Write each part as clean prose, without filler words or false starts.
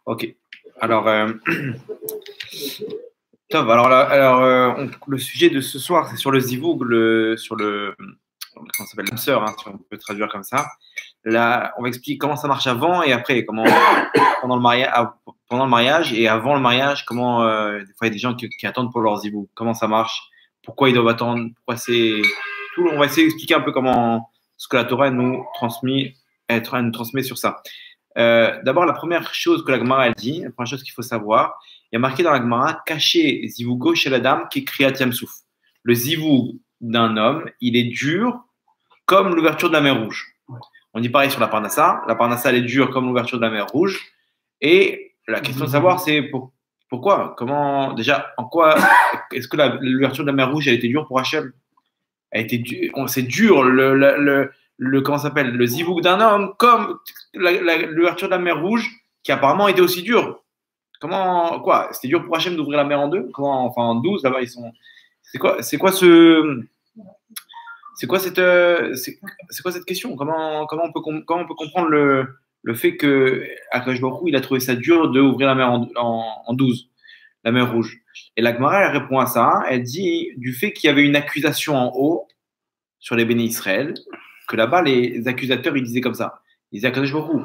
Ok. Alors, Tov, le sujet de ce soir, c'est sur le zivoug, sur le, comment ça s'appelle, l'âme sœur, hein, si on peut traduire comme ça. Là, on va expliquer comment ça marche avant et après, comment pendant le mariage et avant le mariage, comment des fois il y a des gens qui attendent pour leur zivoug, comment ça marche, pourquoi ils doivent attendre, pourquoi c'est tout. On va essayer d'expliquer un peu comment ce que la Torah nous transmet sur ça. D'abord, la première chose que la Gemara elle dit, la première chose qu'il faut savoir, il y a marqué dans la Gemara, caché zivougo chez la dame qui est kriyat yamsouf. Le zivoug d'un homme, il est dur comme l'ouverture de la mer Rouge. On dit pareil sur la parnassa. La parnassa, elle est dure comme l'ouverture de la mer Rouge. Et la question de savoir, c'est pourquoi, comment, déjà, en quoi est-ce que l'ouverture de la mer Rouge, elle était dure pour Hachem? C'est dur, comment ça s'appelle, le zivouk d'un homme, comme l'ouverture de la mer Rouge, qui apparemment était aussi dure. Comment, quoi, c'était dur pour Hachem d'ouvrir la mer en deux? Comment, enfin, en 12, là-bas, ils sont. C'est quoi cette question? Comment on peut comprendre le fait que Akash Baruch Hu, il a trouvé ça dur d'ouvrir la mer en 12, la mer Rouge? Et la Gemara, elle répond à ça. Elle dit du fait qu'il y avait une accusation en haut sur les bénis Israël, que là-bas, les accusateurs, ils disaient comme ça. Ils disaient à Akash Baruch Hu,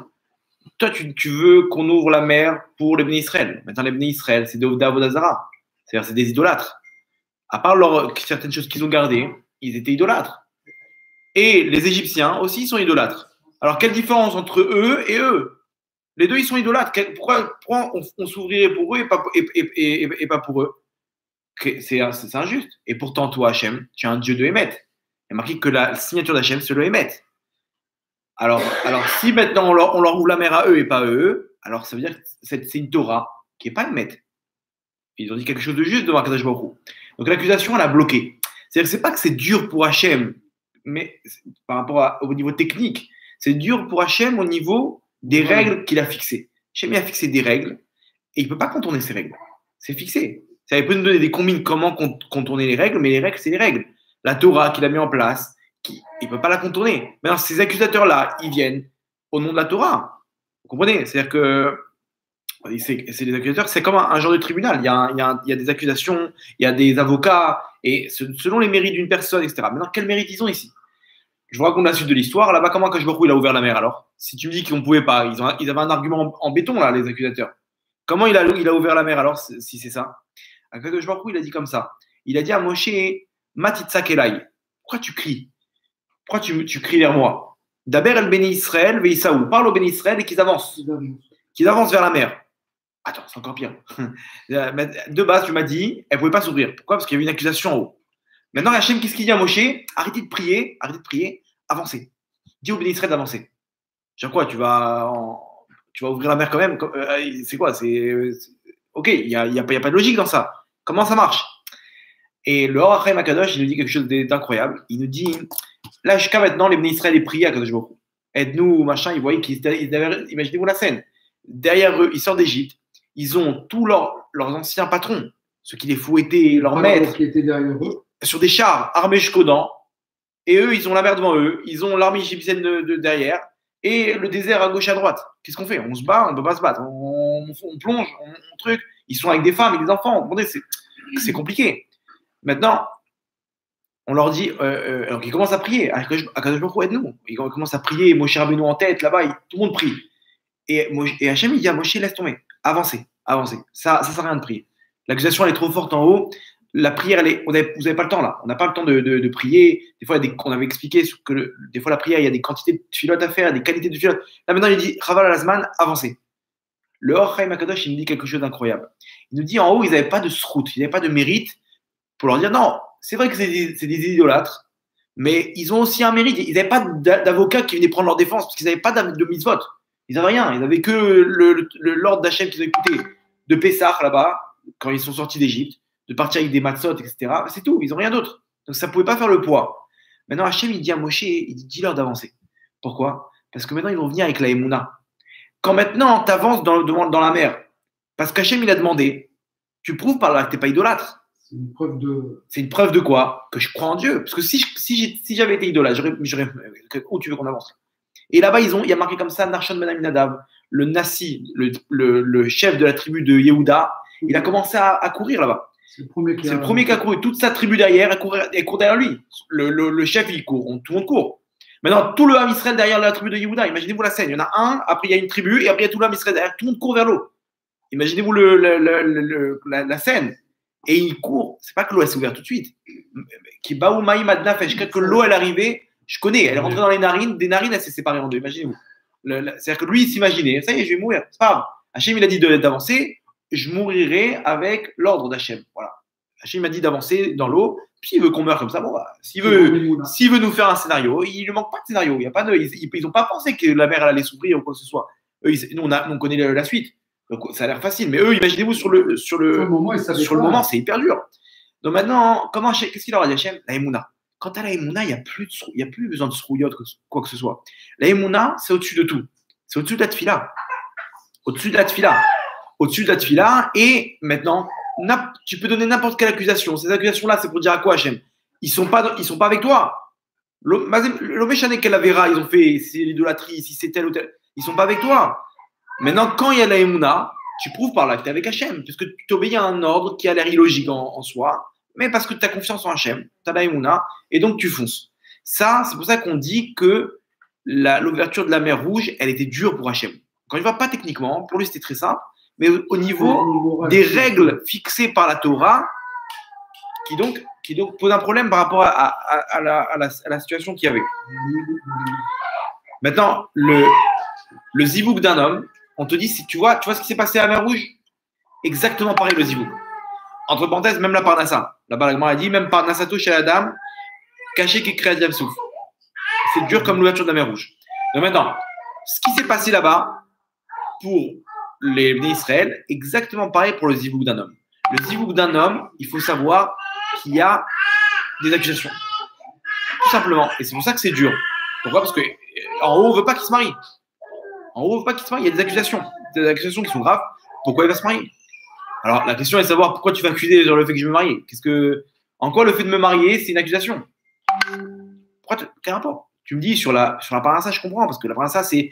toi, tu veux qu'on ouvre la mer pour les bénis Israël. Maintenant, les bénis Israël, c'est des Avodazara. C'est-à-dire, c'est des idolâtres. À part certaines choses qu'ils ont gardées, ils étaient idolâtres. Et les Égyptiens aussi sont idolâtres. Alors, quelle différence entre eux et eux? Les deux, ils sont idolâtres. Pourquoi on s'ouvrirait pour eux et pas pour eux? C'est injuste. Et pourtant, toi, Hachem, tu es un Dieu de Hémet. Il y a marqué que la signature d'Hachem, c'est le Hémet. Alors, si maintenant on leur ouvre la mer à eux et pas à eux, alors ça veut dire que c'est une Torah qui n'est pas Hémet. Ils ont dit quelque chose de juste devant Kadosh Baruch Hu. Donc l'accusation, elle a bloqué. C'est-à-dire que c'est pas que c'est dur pour Hachem, mais par rapport au niveau technique, c'est dur pour Hachem au niveau des règles qu'il a fixées. Hachem a fixé des règles et il ne peut pas contourner ces règles. C'est fixé. Ça peut nous donner des combines comment contourner les règles, mais les règles, c'est les règles. La Torah qu'il a mis en place, il ne peut pas la contourner. Maintenant, ces accusateurs-là, ils viennent au nom de la Torah. Vous comprenez? C'est-à-dire que c'est des accusateurs, c'est comme un genre de tribunal. Il y a des accusations, il y a des avocats, et selon les mérites d'une personne, etc. Maintenant, quels mérites ils ont ici? Je vous raconte la suite de l'histoire. Là-bas, comment Akash Baruch Hu, il a ouvert la mer alors? Si tu me dis qu'on ne pouvait pas, ils avaient un argument en béton, là, les accusateurs. Comment il a ouvert la mer alors, si c'est ça? Akash Baruch Hu, il a dit comme ça. Il a dit à Moshe, Matitsak Elai, pourquoi tu cries? Pourquoi tu cries vers moi? D'Aber el Béni Israël, Veïsaou, parle au Béni Israël et qu'ils avancent. Qu'ils avancent vers la mer. Attends, c'est encore pire. De base, tu m'as dit, elle ne pouvait pas s'ouvrir. Pourquoi? Parce qu'il y avait une accusation en haut. Maintenant, Hachem, qu'est-ce qu'il dit à Moshe? Arrêtez de prier, avancez. Dis au Béni Israël d'avancer. Genre quoi, tu vas ouvrir la mer quand même? C'est quoi? Ok, il n'y a pas de logique dans ça. Comment ça marche? Et le Or Hachaim Akadosh, il nous dit quelque chose d'incroyable. Il nous dit, là, jusqu'à maintenant, les Béni Israël priaient à Kadosh Baruch Hu. Aide-nous, machin, ils voyaient qu'ils avaient, imaginez-vous la scène. Derrière eux, ils sortent d'Égypte. Ils ont tous leurs anciens patrons, ceux qui les fouettaient, leurs maîtres, qui étaient derrière eux, sur des chars armés jusqu'aux dents. Et eux, ils ont la mer devant eux. Ils ont l'armée égyptienne de derrière. Et le désert à gauche, à droite. Qu'est-ce qu'on fait? On se bat, on ne peut pas se battre. On plonge, on truc. Ils sont avec des femmes et des enfants. C'est compliqué. Maintenant, on leur dit, alors ils commencent à prier. Akadosh Baruch Hu, aide-nous. Ils commencent à prier. Moshe Rabbeinu en tête, là-bas, tout le monde prie. Et Hachem, il dit à Moshe, laisse tomber. Avancez. Ça sert à rien de prier. L'accusation, elle est trop forte en haut. La prière, vous n'avez pas le temps là. On n'a pas le temps de prier. Des fois, on avait expliqué que des fois, la prière, il y a des quantités de filotes à faire, des qualités de filotes. Là, maintenant, il dit, Chaval al-Azman, avancez. Le Or Chaim Akadosh, il nous dit quelque chose d'incroyable. Il nous dit, en haut, ils n'avaient pas de srout, ils n'avaient pas de mérite pour leur dire, non, c'est vrai que c'est des idolâtres, mais ils ont aussi un mérite. Ils n'avaient pas d'avocats qui venaient prendre leur défense parce qu'ils n'avaient pas de mitzvot. Ils n'avaient rien. Ils n'avaient que l'ordre d'Hachem qu'ils ont écouté de Pessah là-bas, quand ils sont sortis d'Égypte, de partir avec des matzot, etc. C'est tout. Ils n'ont rien d'autre. Donc ça ne pouvait pas faire le poids. Maintenant, Hachem, il dit à Moshe, il dit, dis-leur d'avancer. Pourquoi? Parce que maintenant, ils vont venir avec la Emouna. Quand maintenant, tu avances dans la mer, parce qu'Hachem, il a demandé, tu prouves par là que tu n'es pas idolâtre. C'est une preuve de quoi? Que je crois en Dieu. Parce que si j'avais été idolâtre, où tu veux qu'on avance? Et là-bas, il y a marqué comme ça, Narshon Ben Aminadav, le Nassi, le chef de la tribu de Yehuda, il a commencé à courir là-bas. C'est le premier qui a couru. Toute sa tribu derrière, elle court derrière lui. Le chef, il court. Tout le monde court. Maintenant, tout le Ham Israël derrière la tribu de Yehuda. Imaginez-vous la scène. Il y en a un, après il y a une tribu, et après il y a tout le Ham Israël derrière. Tout le monde court vers l'eau. Imaginez-vous la scène. Et il court. C'est pas que l'eau s'est ouverte tout de suite. Qui baou maïm adnafesh. Que l'eau elle est arrivée, je connais. Elle est rentrée dans les narines. Des narines, elle s'est séparée en deux. Imaginez-vous. C'est-à-dire que lui, il s'imaginait. Ça y est, je vais mourir. C'est pas grave. Hachem, il a dit d'avancer. Je mourirai avec l'ordre d'Hachem. Voilà. Hachem m'a dit d'avancer dans l'eau. Puis il veut qu'on meure comme ça. Bon, bah, s'il veut nous faire un scénario, il lui manque pas de scénario. Il y a pas ils n'ont pas pensé que la mer elle allait s'ouvrir ou quoi que ce soit. Eux, nous, on connaît la suite. Donc ça a l'air facile. Mais eux, imaginez-vous sur le moment, c'est hyper dur. Donc maintenant, qu'est-ce qu'il leur a dit Hachem? La Emouna. Quant à la Emouna, il n'y a plus besoin de srouillotte, quoi que ce soit. La Emouna, c'est au-dessus de tout. C'est au-dessus de la tefila. Au-dessus de la tefila. Au-dessus de la tefila. Et maintenant, tu peux donner n'importe quelle accusation. Ces accusations-là, c'est pour dire à quoi, Hachem? Ils sont pas avec toi. L'Omeshane qu'elle verra, ils ont fait, c'est l'idolâtrie, si c'est tel ou tel. Ils sont pas avec toi. Maintenant, quand il y a la Emouna, tu prouves par là que tu es avec Hachem. Parce que tu t'obéis à un ordre qui a l'air illogique en soi. Mais parce que tu as confiance en Hachem. Tu as la Emouna. Et donc, tu fonces. Ça, c'est pour ça qu'on dit que l'ouverture de la mer Rouge, elle était dure pour Hachem. Quand il ne va pas techniquement, pour lui, c'était très simple. Mais au niveau des règles fixées par la Torah, qui donc pose un problème par rapport à la situation qu'il y avait. Maintenant, le zivouk d'un homme, on te dit, si tu vois ce qui s'est passé à la mer Rouge, exactement pareil le zivouk. Entre parenthèses, même la parnassa. Là-bas, la Gemara a dit, même parnassato chez la dame, caché qui crée Diam Souf. C'est dur comme l'ouverture de la mer Rouge. Donc maintenant, ce qui s'est passé là-bas, pour les Bnei Israël, exactement pareil pour le zivouk d'un homme. Le zivouk d'un homme, il faut savoir qu'il y a des accusations. Tout simplement. Et c'est pour ça que c'est dur. Pourquoi? Parce qu'en haut, on ne veut pas qu'il se marie. En haut, on ne veut pas qu'il se marie. Il y a des accusations. Des accusations qui sont graves. Pourquoi il va se marier? Alors, la question est de savoir pourquoi tu vas accuser sur le fait que je vais me marier. En quoi le fait de me marier, c'est une accusation? Quel rapport? Tu me dis sur la parnassa, je comprends, parce que la parnassa, c'est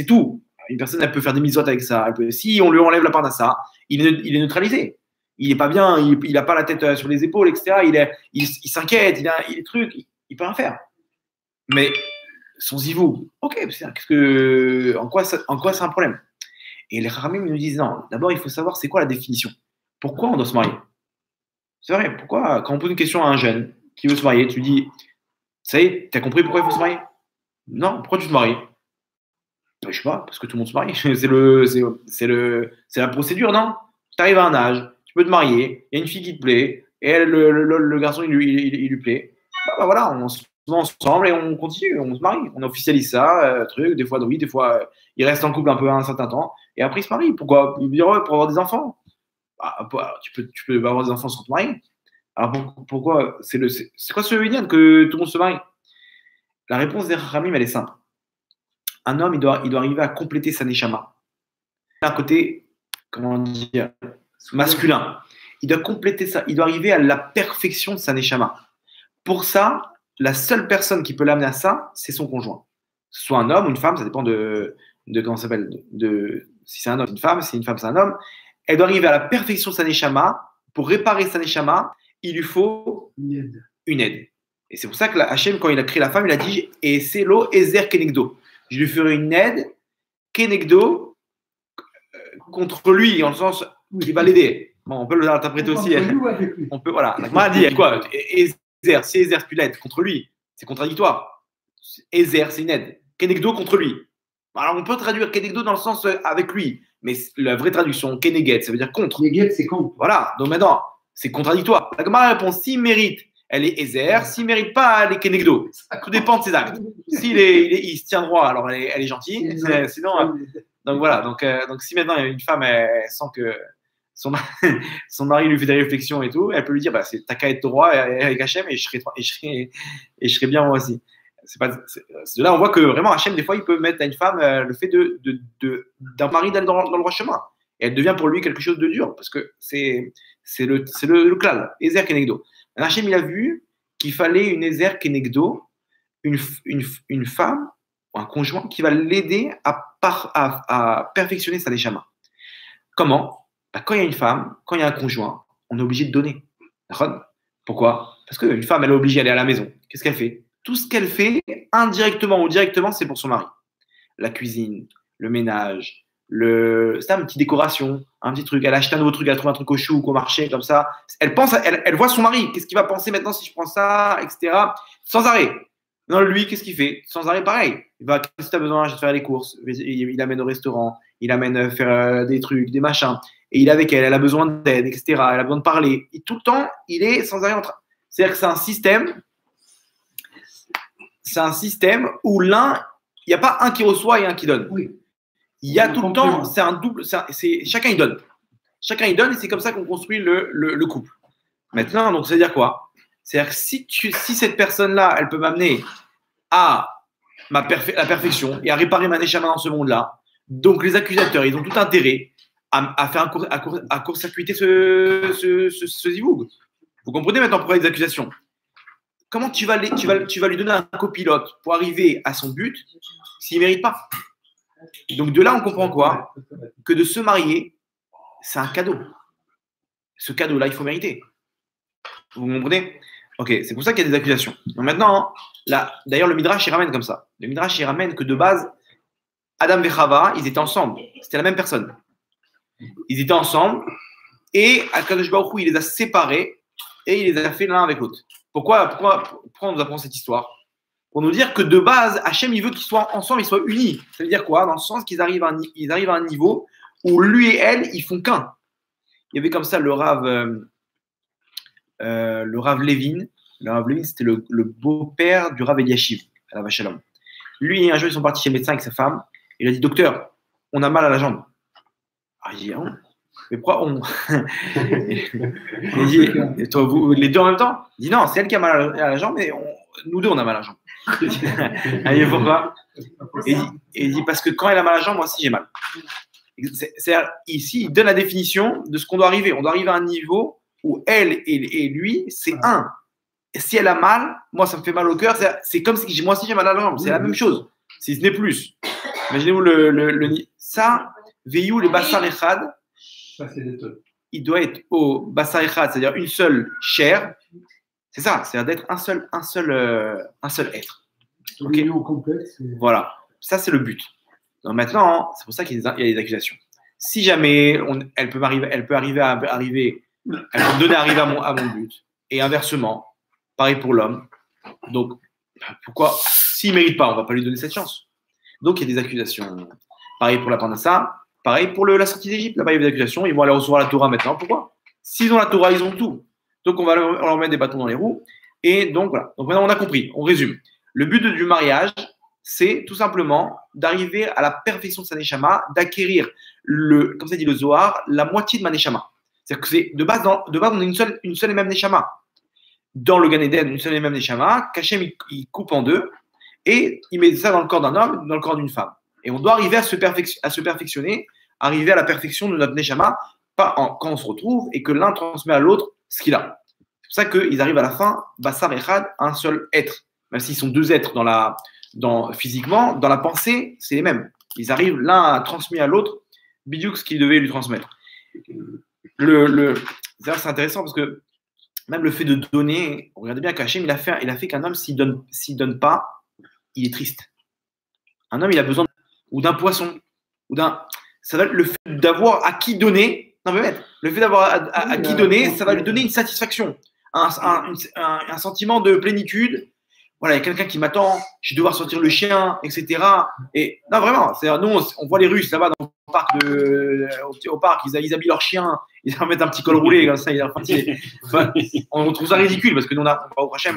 tout. Une personne, elle peut faire des misotes avec ça. Si on lui enlève la parnassa, il est neutralisé. Il n'est pas bien, il n'a pas la tête sur les épaules, etc. Il s'inquiète, il est truc, il peut rien faire. Mais son zivou, ok, en quoi c'est un problème? Et les Ramim nous disent non, d'abord il faut savoir c'est quoi la définition. Pourquoi on doit se marier? C'est vrai, pourquoi quand on pose une question à un jeune qui veut se marier, tu lui dis, ça y est, tu as compris pourquoi il faut se marier? Non, pourquoi tu te maries? Je sais pas, parce que tout le monde se marie. C'est la procédure, non? Tu arrives à un âge, tu peux te marier, il y a une fille qui te plaît, et le garçon il lui plaît. Bah, voilà, on se met ensemble et on continue, on se marie, on officialise ça, des fois oui, des fois ils restent en couple un peu un certain temps, et après ils se marient. Pourquoi? Ils diront pour avoir des enfants. Bah, tu peux avoir des enfants sans te marier. Alors pourquoi? C'est quoi ce union que tout le monde se marie? La réponse des Ramim, elle est simple. Un homme, il doit arriver à compléter sa neshama. Un côté, comment dire, masculin. Il doit compléter ça. Il doit arriver à la perfection de sa neshama. Pour ça, la seule personne qui peut l'amener à ça, c'est son conjoint. Soit un homme ou une femme, ça dépend de comment ça s'appelle, si c'est un homme, c'est une femme, si c'est une femme, c'est un homme. Elle doit arriver à la perfection de sa neshama. Pour réparer sa neshama, il lui faut une aide. Et c'est pour ça que Hachem, quand il a créé la femme, il a dit « Et c'est l'eau Ezer Kenegdo ». Je lui ferai une aide, Kenegdo, contre lui, en le sens qu'il va l'aider. Bon, on peut l'interpréter aussi. On peut, voilà. La dit quoi? Ezer, si Ezer tu l'aides contre lui, c'est contradictoire. Ezer, c'est une aide. Kenegdo contre lui. Alors, on peut traduire Kenegdo dans le sens avec lui, mais la vraie traduction, Keneget, ça veut dire contre. Keneget, c'est contre. Voilà. Donc maintenant, c'est contradictoire. La Gemara répond s'il mérite, elle est Ezer. S'il ne mérite pas, elle est Kenegdo. Tout dépend de ses actes. S'il il se tient droit, alors elle est gentille. Sinon, donc voilà. Donc si maintenant une femme elle sent que son mari lui fait des réflexions et tout, elle peut lui dire c'est t'as qu'à être droit avec Hachem et je serai bien moi aussi. De là on voit que vraiment Hachem des fois il peut mettre à une femme le fait d'un mari d'aller dans le droit chemin. Et elle devient pour lui quelque chose de dur parce que c'est le klal, Ezer Kenegdo. Hachem, il a vu qu'il fallait une Ezer Kenegdo, une femme ou un conjoint qui va l'aider à à perfectionner sa neshama. Comment? Bah, quand il y a une femme, quand il y a un conjoint, on est obligé de donner. D'accord? Pourquoi? Parce qu'une femme, elle est obligée d'aller à la maison. Qu'est-ce qu'elle fait? Tout ce qu'elle fait, indirectement ou directement, c'est pour son mari. La cuisine, le ménage, c'est une petite décoration, un petit truc. Elle achète un nouveau truc, elle trouve un truc au chou ou au marché, comme ça. Elle pense, elle voit son mari. Qu'est-ce qu'il va penser maintenant si je prends ça, etc. Sans arrêt. Non, lui, qu'est-ce qu'il fait? Sans arrêt, pareil. Il va, si tu as besoin, je vais te faire les courses. Il amène au restaurant, il amène faire des trucs, des machins. Et il est avec elle, elle a besoin d'aide, etc. Elle a besoin de parler. Et tout le temps, il est sans arrêt en train. C'est-à-dire que c'est un système où l'un, il n'y a pas un qui reçoit et un qui donne. Oui. Il y a tout le temps, c'est un double, chacun il donne. Chacun il donne et c'est comme ça qu'on construit le couple. Maintenant, donc, ça veut dire quoi? C'est-à-dire que si cette personne-là, elle peut m'amener à la perfection et à réparer ma neshama dans ce monde-là, donc les accusateurs, ils ont tout intérêt à faire à court-circuiter ce zivoug. Vous comprenez maintenant pourquoi les accusations? Comment tu vas lui donner un copilote pour arriver à son but s'il ne mérite pas? Donc de là, on comprend quoi? Que de se marier, c'est un cadeau. Ce cadeau-là, il faut mériter. Vous comprenez? Ok, c'est pour ça qu'il y a des accusations. Donc maintenant, d'ailleurs, le Midrash, il ramène comme ça. Le Midrash, il ramène que de base, Adam et Chava, ils étaient ensemble. C'était la même personne. Ils étaient ensemble et Akadosh Baruch Hu, il les a séparés et il les a fait l'un avec l'autre. Pourquoi on nous apprend cette histoire? Pour nous dire que de base, Hachem, il veut qu'ils soient ensemble, ils soient unis. Ça veut dire quoi? Dans le sens qu'ils arrivent à un niveau où lui et elle, ils font qu'un. Il y avait comme ça le Rav Levin. Le Rav Levin, c'était le beau-père du Rav Eliashiv, à la Vachalom. Lui, un jour, ils sont partis chez le médecin avec sa femme. Il a dit, docteur, on a mal à la jambe. Ah, il dit, ah, mais pourquoi on. Il dit, toi, les deux en même temps? Il dit, non, c'est elle qui a mal à la jambe, mais nous deux, on a mal à la jambe. Il dit, pourquoi? Il dit, parce que quand elle a mal à la jambe, moi aussi, j'ai mal. Ici, il donne la définition de ce qu'on doit arriver. On doit arriver à un niveau où elle et lui, c'est un. Et si elle a mal, moi, ça me fait mal au cœur. C'est comme si moi aussi, j'ai mal à la jambe. C'est la même chose, si ce n'est plus. Imaginez-vous ça, Veillou, le Bassar Echad, il doit être au Bassar Echad, c'est-à-dire une seule chair. C'est ça, c'est-à-dire d'être un seul être. Okay. Voilà, ça c'est le but. Donc maintenant, c'est pour ça qu'il y a des accusations. Si jamais elle peut me donner à arriver à mon but, et inversement, pareil pour l'homme. Donc, pourquoi, s'il ne mérite pas, on ne va pas lui donner cette chance. Donc, il y a des accusations. Pareil pour la Parnassa, pareil pour la sortie d'Égypte. Là-bas, il y a des accusations. Ils vont aller recevoir la Torah maintenant. Pourquoi? S'ils ont la Torah, ils ont tout. Donc, on va leur mettre des bâtons dans les roues. Et donc, voilà. Donc, maintenant, on a compris. On résume. Le but du mariage, c'est tout simplement d'arriver à la perfection de sa neshama, d'acquérir, comme ça dit le Zohar, la moitié de ma neshama. C'est-à-dire que de base, on a une seule et même neshama. Dans le Gan Eden, une seule et même neshama, qu'Hachem il coupe en deux et il met ça dans le corps d'un homme, dans le corps d'une femme. Et on doit arriver à se perfectionner, arriver à la perfection de notre neshama, quand on se retrouve et que l'un transmet à l'autre ce qu'il a. C'est pour ça qu'ils arrivent à la fin, Bassar Echad, un seul être. Même s'ils sont deux êtres physiquement, dans la pensée, c'est les mêmes. Ils arrivent, l'un a transmis à l'autre bidiouk ce qu'il devait lui transmettre. C'est intéressant parce que même le fait de donner, regardez bien qu'Hachem, il a fait qu'un homme, s'il donne pas, il est triste. Un homme, il a besoin ou d'un poisson, ça va être le fait d'avoir à qui donner. Non, mais le fait d'avoir à qui donner, ça va lui donner une satisfaction, un sentiment de plénitude. Voilà, il y a quelqu'un qui m'attend, je vais devoir sortir le chien, etc. Et non, vraiment, nous, on voit les Russes là-bas dans le parc au parc, ils habillent leurs chiens, ils leur mettent un petit col roulé comme ça. On trouve ça ridicule parce que nous, on a au prochain.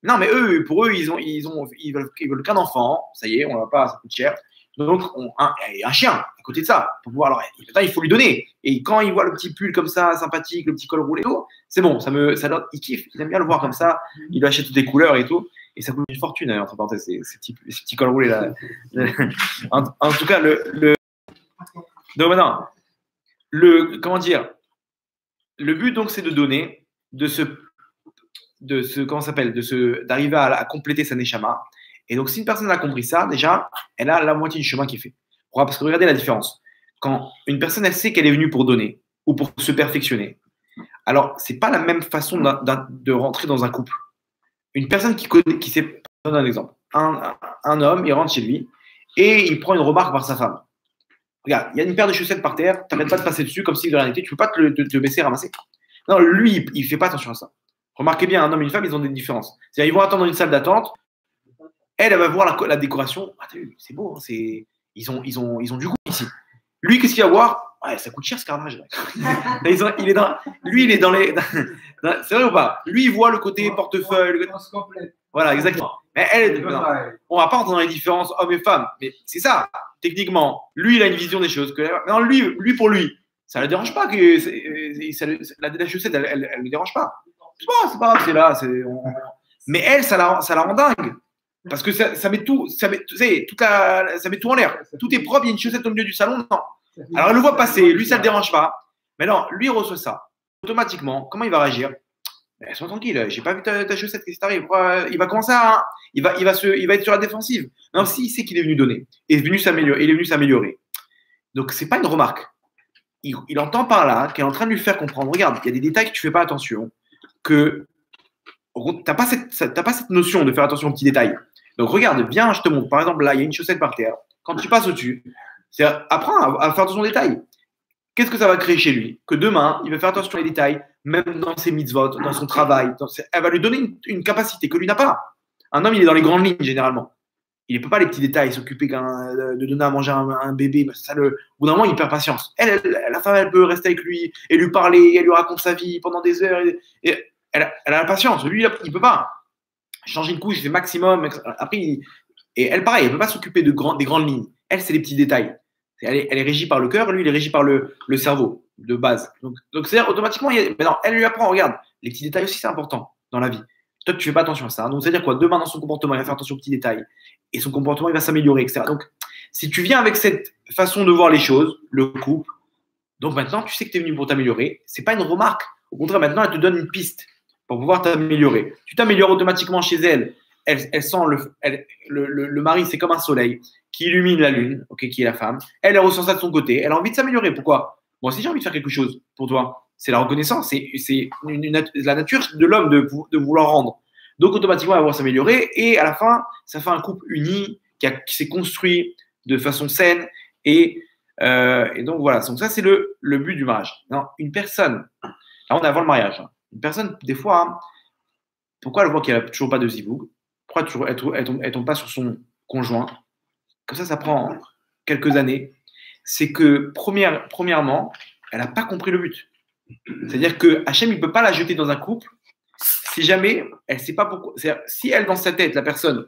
Non, mais pour eux, ils veulent qu'un enfant. Ça y est, on va pas, ça coûte cher. Donc, un chien à côté de ça. Pour pouvoir, alors, il faut lui donner. Et quand il voit le petit pull comme ça, sympathique, le petit col roulé, c'est bon, il kiffe, il aime bien le voir comme ça. Il lui achète toutes les couleurs et tout. Et ça coûte une fortune, entre parenthèses, ces petits cols roulés là. En tout cas, donc maintenant, comment dire, le but donc c'est de donner, d'arriver à compléter sa neshama. Et donc si une personne a compris ça, déjà, elle a la moitié du chemin qui est fait. Pourquoi? Parce que regardez la différence. Quand une personne, elle sait qu'elle est venue pour donner ou pour se perfectionner, alors c'est pas la même façon de rentrer dans un couple. Une personne qui connaît, qui sait, je donne un exemple. Un homme, il rentre chez lui et il prend une remarque par sa femme. Regarde, il y a une paire de chaussettes par terre, tu n'arrêtes pas de passer dessus comme si de rien n'était, tu ne peux pas te baisser et ramasser. Non, lui, il ne fait pas attention à ça. Remarquez bien, un homme et une femme, ils ont des différences. C'est-à-dire, ils vont attendre dans une salle d'attente, elle va voir la décoration. Ah, c'est beau, hein, ils ont du goût ici. Lui, qu'est-ce qu'il va voir? Ouais, ça coûte cher ce carnage. Lui, il est dans les. C'est vrai ou pas? Lui, il voit le côté portefeuille. Voilà, exactement. Mais elle, on va pas entrer dans les différences hommes et femmes, mais c'est ça. Techniquement, lui, il a une vision des choses. Non, lui pour lui, ça ne le dérange pas. La chaussette, elle ne le dérange pas. C'est pas grave, c'est là. Mais elle, ça la rend dingue. Parce que ça met tout, ça met tout en l'air. Tout est propre, il y a une chaussette au milieu du salon. Non. Alors, elle le voit passer, lui, ça ne le dérange pas. Mais non, lui, il reçoit ça. Automatiquement, comment il va réagir? Sois tranquille, j'ai pas vu ta chaussette, qu'est-ce qui t'arrive? Il va commencer à. Il va être sur la défensive. Non, s'il sait qu'il est venu donner, et il est venu s'améliorer. Donc, c'est pas une remarque. Il entend par là qu'elle est en train de lui faire comprendre. Regarde, il y a des détails que tu fais pas attention, que t'as pas cette notion de faire attention aux petits détails. Donc, regarde, viens, je te montre. Par exemple, là, il y a une chaussette par terre. Quand tu passes au-dessus, apprends à faire attention aux détails. Qu'est-ce que ça va créer chez lui? Que demain, il va faire attention aux détails, même dans ses mitzvot, dans son travail. Elle va lui donner une capacité que lui n'a pas. Un homme, il est dans les grandes lignes, généralement. Il ne peut pas les petits détails, s'occuper de donner à manger à un bébé. Au bout d'un moment, il perd patience. La femme, elle peut rester avec lui et lui parler, elle lui raconte sa vie pendant des heures. Et elle a la patience. Lui, il ne peut pas. Changer une couche, c'est maximum. Après, et elle, pareil, elle ne peut pas s'occuper des grandes lignes. Elle, c'est les petits détails. Elle est régie par le cœur, lui, il est régi par le cerveau, de base. Donc c'est-à-dire, automatiquement, maintenant, elle lui apprend, regarde, les petits détails aussi, c'est important dans la vie. Toi, tu ne fais pas attention à ça. Donc, c'est-à-dire quoi? Demain, dans son comportement, il va faire attention aux petits détails. Et son comportement, il va s'améliorer, etc. Donc, si tu viens avec cette façon de voir les choses, le couple, donc maintenant, tu sais que tu es venu pour t'améliorer. Ce n'est pas une remarque. Au contraire, maintenant, elle te donne une piste pour pouvoir t'améliorer. Tu t'améliores automatiquement chez elle. Elle sent le mari, c'est comme un soleil qui illumine la lune, okay, qui est la femme. Elle ressent ça de son côté. Elle a envie de s'améliorer. Pourquoi? Moi aussi, j'ai envie de faire quelque chose pour toi. C'est la reconnaissance. C'est la nature de l'homme de vouloir rendre. Donc, automatiquement, elle va vouloir s'améliorer. Et à la fin, ça fait un couple uni qui s'est construit de façon saine. Et donc, voilà. Donc, ça, c'est le but du mariage. Non, une personne, là, on est avant le mariage. Une personne, des fois, pourquoi elle voit qu'il n'y a toujours pas de zivoug? Pourquoi elle tombe pas sur son conjoint? Comme ça prend quelques années. C'est que, premièrement, elle n'a pas compris le but. C'est-à-dire que Hachem, il ne peut pas la jeter dans un couple si jamais elle ne sait pas pourquoi. Si elle, dans sa tête, la personne,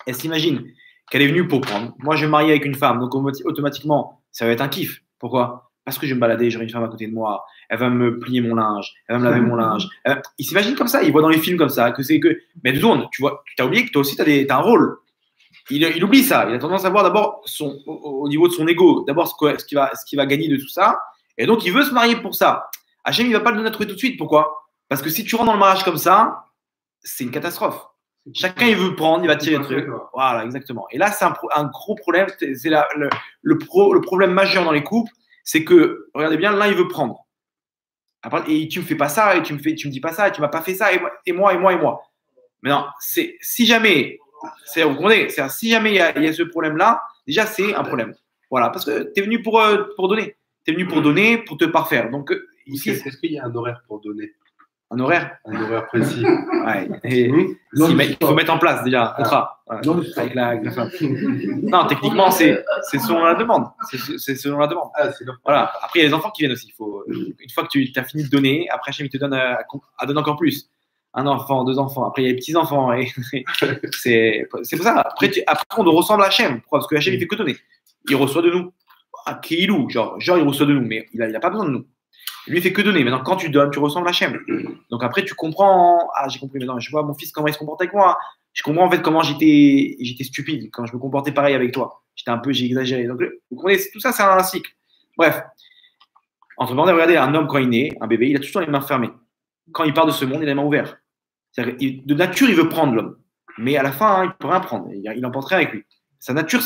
elle s'imagine qu'elle est venue pour prendre. Moi, je vais me marier avec une femme, donc automatiquement, ça va être un kiff. Pourquoi? Parce que je vais me balader, j'aurai une femme à côté de moi, elle va me plier mon linge, elle va me laver mon linge. Il s'imagine comme ça, il voit dans les films comme ça, Mais tu as oublié que toi aussi, tu as un rôle. Il oublie ça. Il a tendance à voir d'abord au niveau de son ego, d'abord ce qu'il va gagner de tout ça. Et donc, il veut se marier pour ça. Hachem, il ne va pas le donner à trouver tout de suite. Pourquoi? Parce que si tu rentres dans le mariage comme ça, c'est une catastrophe. Chacun, il veut prendre, il va tirer le truc. Voilà, exactement. Et là, c'est un gros problème. C'est le problème majeur dans les couples, c'est que, regardez bien, l'un, il veut prendre. Après, et tu me fais pas ça, et tu me dis pas ça, et tu m'as pas fait ça, et moi. Mais non, si jamais. Vous comprenez? Si jamais il y a ce problème-là, déjà, c'est un problème. Voilà, parce que tu es venu pour donner. Tu es venu pour donner, pour te parfaire. Donc, ici. Est-ce qu'il y a un horaire pour donner? Un horaire? Un horaire précis. Ouais. Il faut mettre en place déjà un contrat avec la femme. Non, techniquement, c'est selon la demande. C'est selon la demande. Voilà. Après, il y a les enfants qui viennent aussi. Une fois que tu as fini de donner, après, Hachem, il te donne à donner encore plus. Un enfant, deux enfants, après il y a les petits-enfants. C'est pour ça. Après, on ressemble à Hachem. Pourquoi? Parce que Hachem, il fait que donner. Il reçoit de nous. Keilou, genre, il reçoit de nous, mais il n'a pas besoin de nous. Lui, il fait que donner. Maintenant, quand tu donnes, tu ressembles à Hachem. Donc après, tu comprends. Ah, j'ai compris maintenant. Je vois mon fils, comment il se comporte avec moi. Je comprends en fait comment j'étais stupide quand je me comportais pareil avec toi. J'ai exagéré. Donc, vous comprenez, tout ça, c'est un cycle. Bref. Entre parenthèses, regardez, un homme, quand il naît, un bébé, il a toujours les mains fermées. Quand il part de ce monde, il a les mains ouvertes. De nature, il veut prendre l'homme. Mais à la fin, il ne peut rien prendre. Il n'emporte rien avec lui. Sa nature,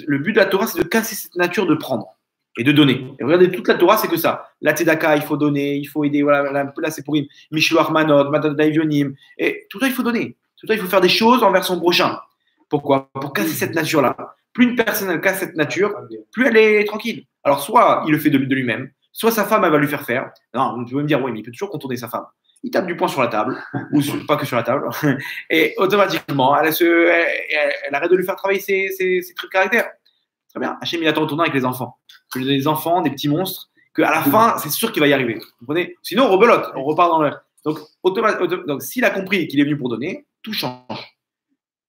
le but de la Torah, c'est de casser cette nature de prendre et de donner. Et regardez, toute la Torah, c'est que ça. La tzedaka, il faut donner, il faut aider. Voilà, là c'est pour Mishloach Manot, Matot Daivyonim. Et tout ça, il faut donner. Tout ça, il faut faire des choses envers son prochain. Pourquoi? Pour casser cette nature-là. Plus une personne elle casse cette nature, plus elle est tranquille. Alors, soit il le fait de lui-même, soit sa femme, elle va lui faire faire. Non, tu peux me dire, oui, mais il peut toujours contourner sa femme. Il tape du poing sur la table, ou pas que sur la table, et automatiquement, elle arrête de lui faire travailler ses traits de caractère. Très bien. Hachem, il attend au tournant avec les enfants. Que des enfants, des petits monstres, qu'à la fin, c'est sûr qu'il va y arriver. Vous comprenez? Sinon, on rebelote, on repart dans le. Donc, s'il a compris qu'il est venu pour donner, tout change.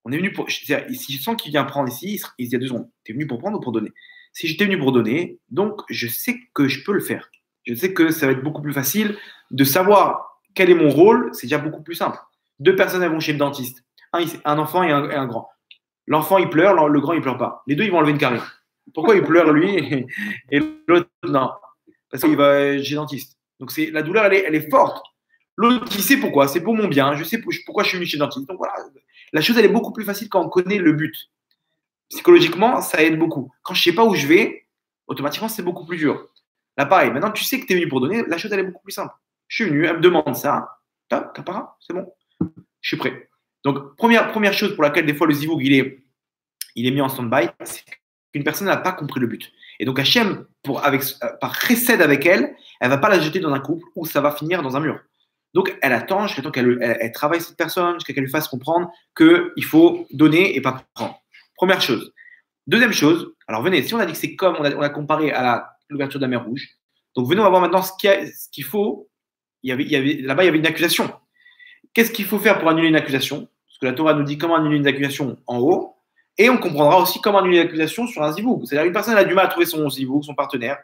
On est venu pour. Si je sens qu'il vient prendre ici, il y a 2 secondes. Tu es venu pour prendre ou pour donner? Si j'étais venu pour donner, donc je sais que je peux le faire. Je sais que ça va être beaucoup plus facile de savoir quel est mon rôle, c'est déjà beaucoup plus simple. 2 personnes, elles vont chez le dentiste. Un enfant et un grand. L'enfant, il pleure, le grand, il pleure pas. Les deux, ils vont enlever une carie. Pourquoi il pleure, lui, et l'autre, non? Parce qu'il va chez le dentiste. Donc, la douleur, elle est forte. L'autre, il sait pourquoi. C'est pour mon bien. Je sais pourquoi je suis venu chez le dentiste. Donc, voilà. La chose, elle est beaucoup plus facile quand on connaît le but. Psychologiquement, ça aide beaucoup. Quand je ne sais pas où je vais, automatiquement, c'est beaucoup plus dur. Là, pareil. Maintenant, tu sais que tu es venu pour donner. La chose, elle est beaucoup plus simple. Je suis venu, elle me demande ça. T'as pas? C'est bon. Je suis prêt. Donc, première chose pour laquelle des fois le zivoug, il est mis en stand-by, c'est qu'une personne n'a pas compris le but. Et donc, Hachem, par chesed avec elle, elle ne va pas la jeter dans un couple où ça va finir dans un mur. Donc, elle attend jusqu'à temps qu'elle travaille cette personne, jusqu'à qu'elle lui fasse comprendre qu'il faut donner et pas prendre. Première chose. Deuxième chose, alors venez, si on a dit que c'est comme, on a comparé à l'ouverture de la mer Rouge, donc venez, on va voir maintenant ce qu'il faut. Là-bas, il y avait une accusation. Qu'est-ce qu'il faut faire pour annuler une accusation? Parce que la Torah nous dit comment annuler une accusation en haut. Et on comprendra aussi comment annuler une accusation sur un zivoug. C'est-à-dire une personne elle a du mal à trouver son zivoug, son partenaire.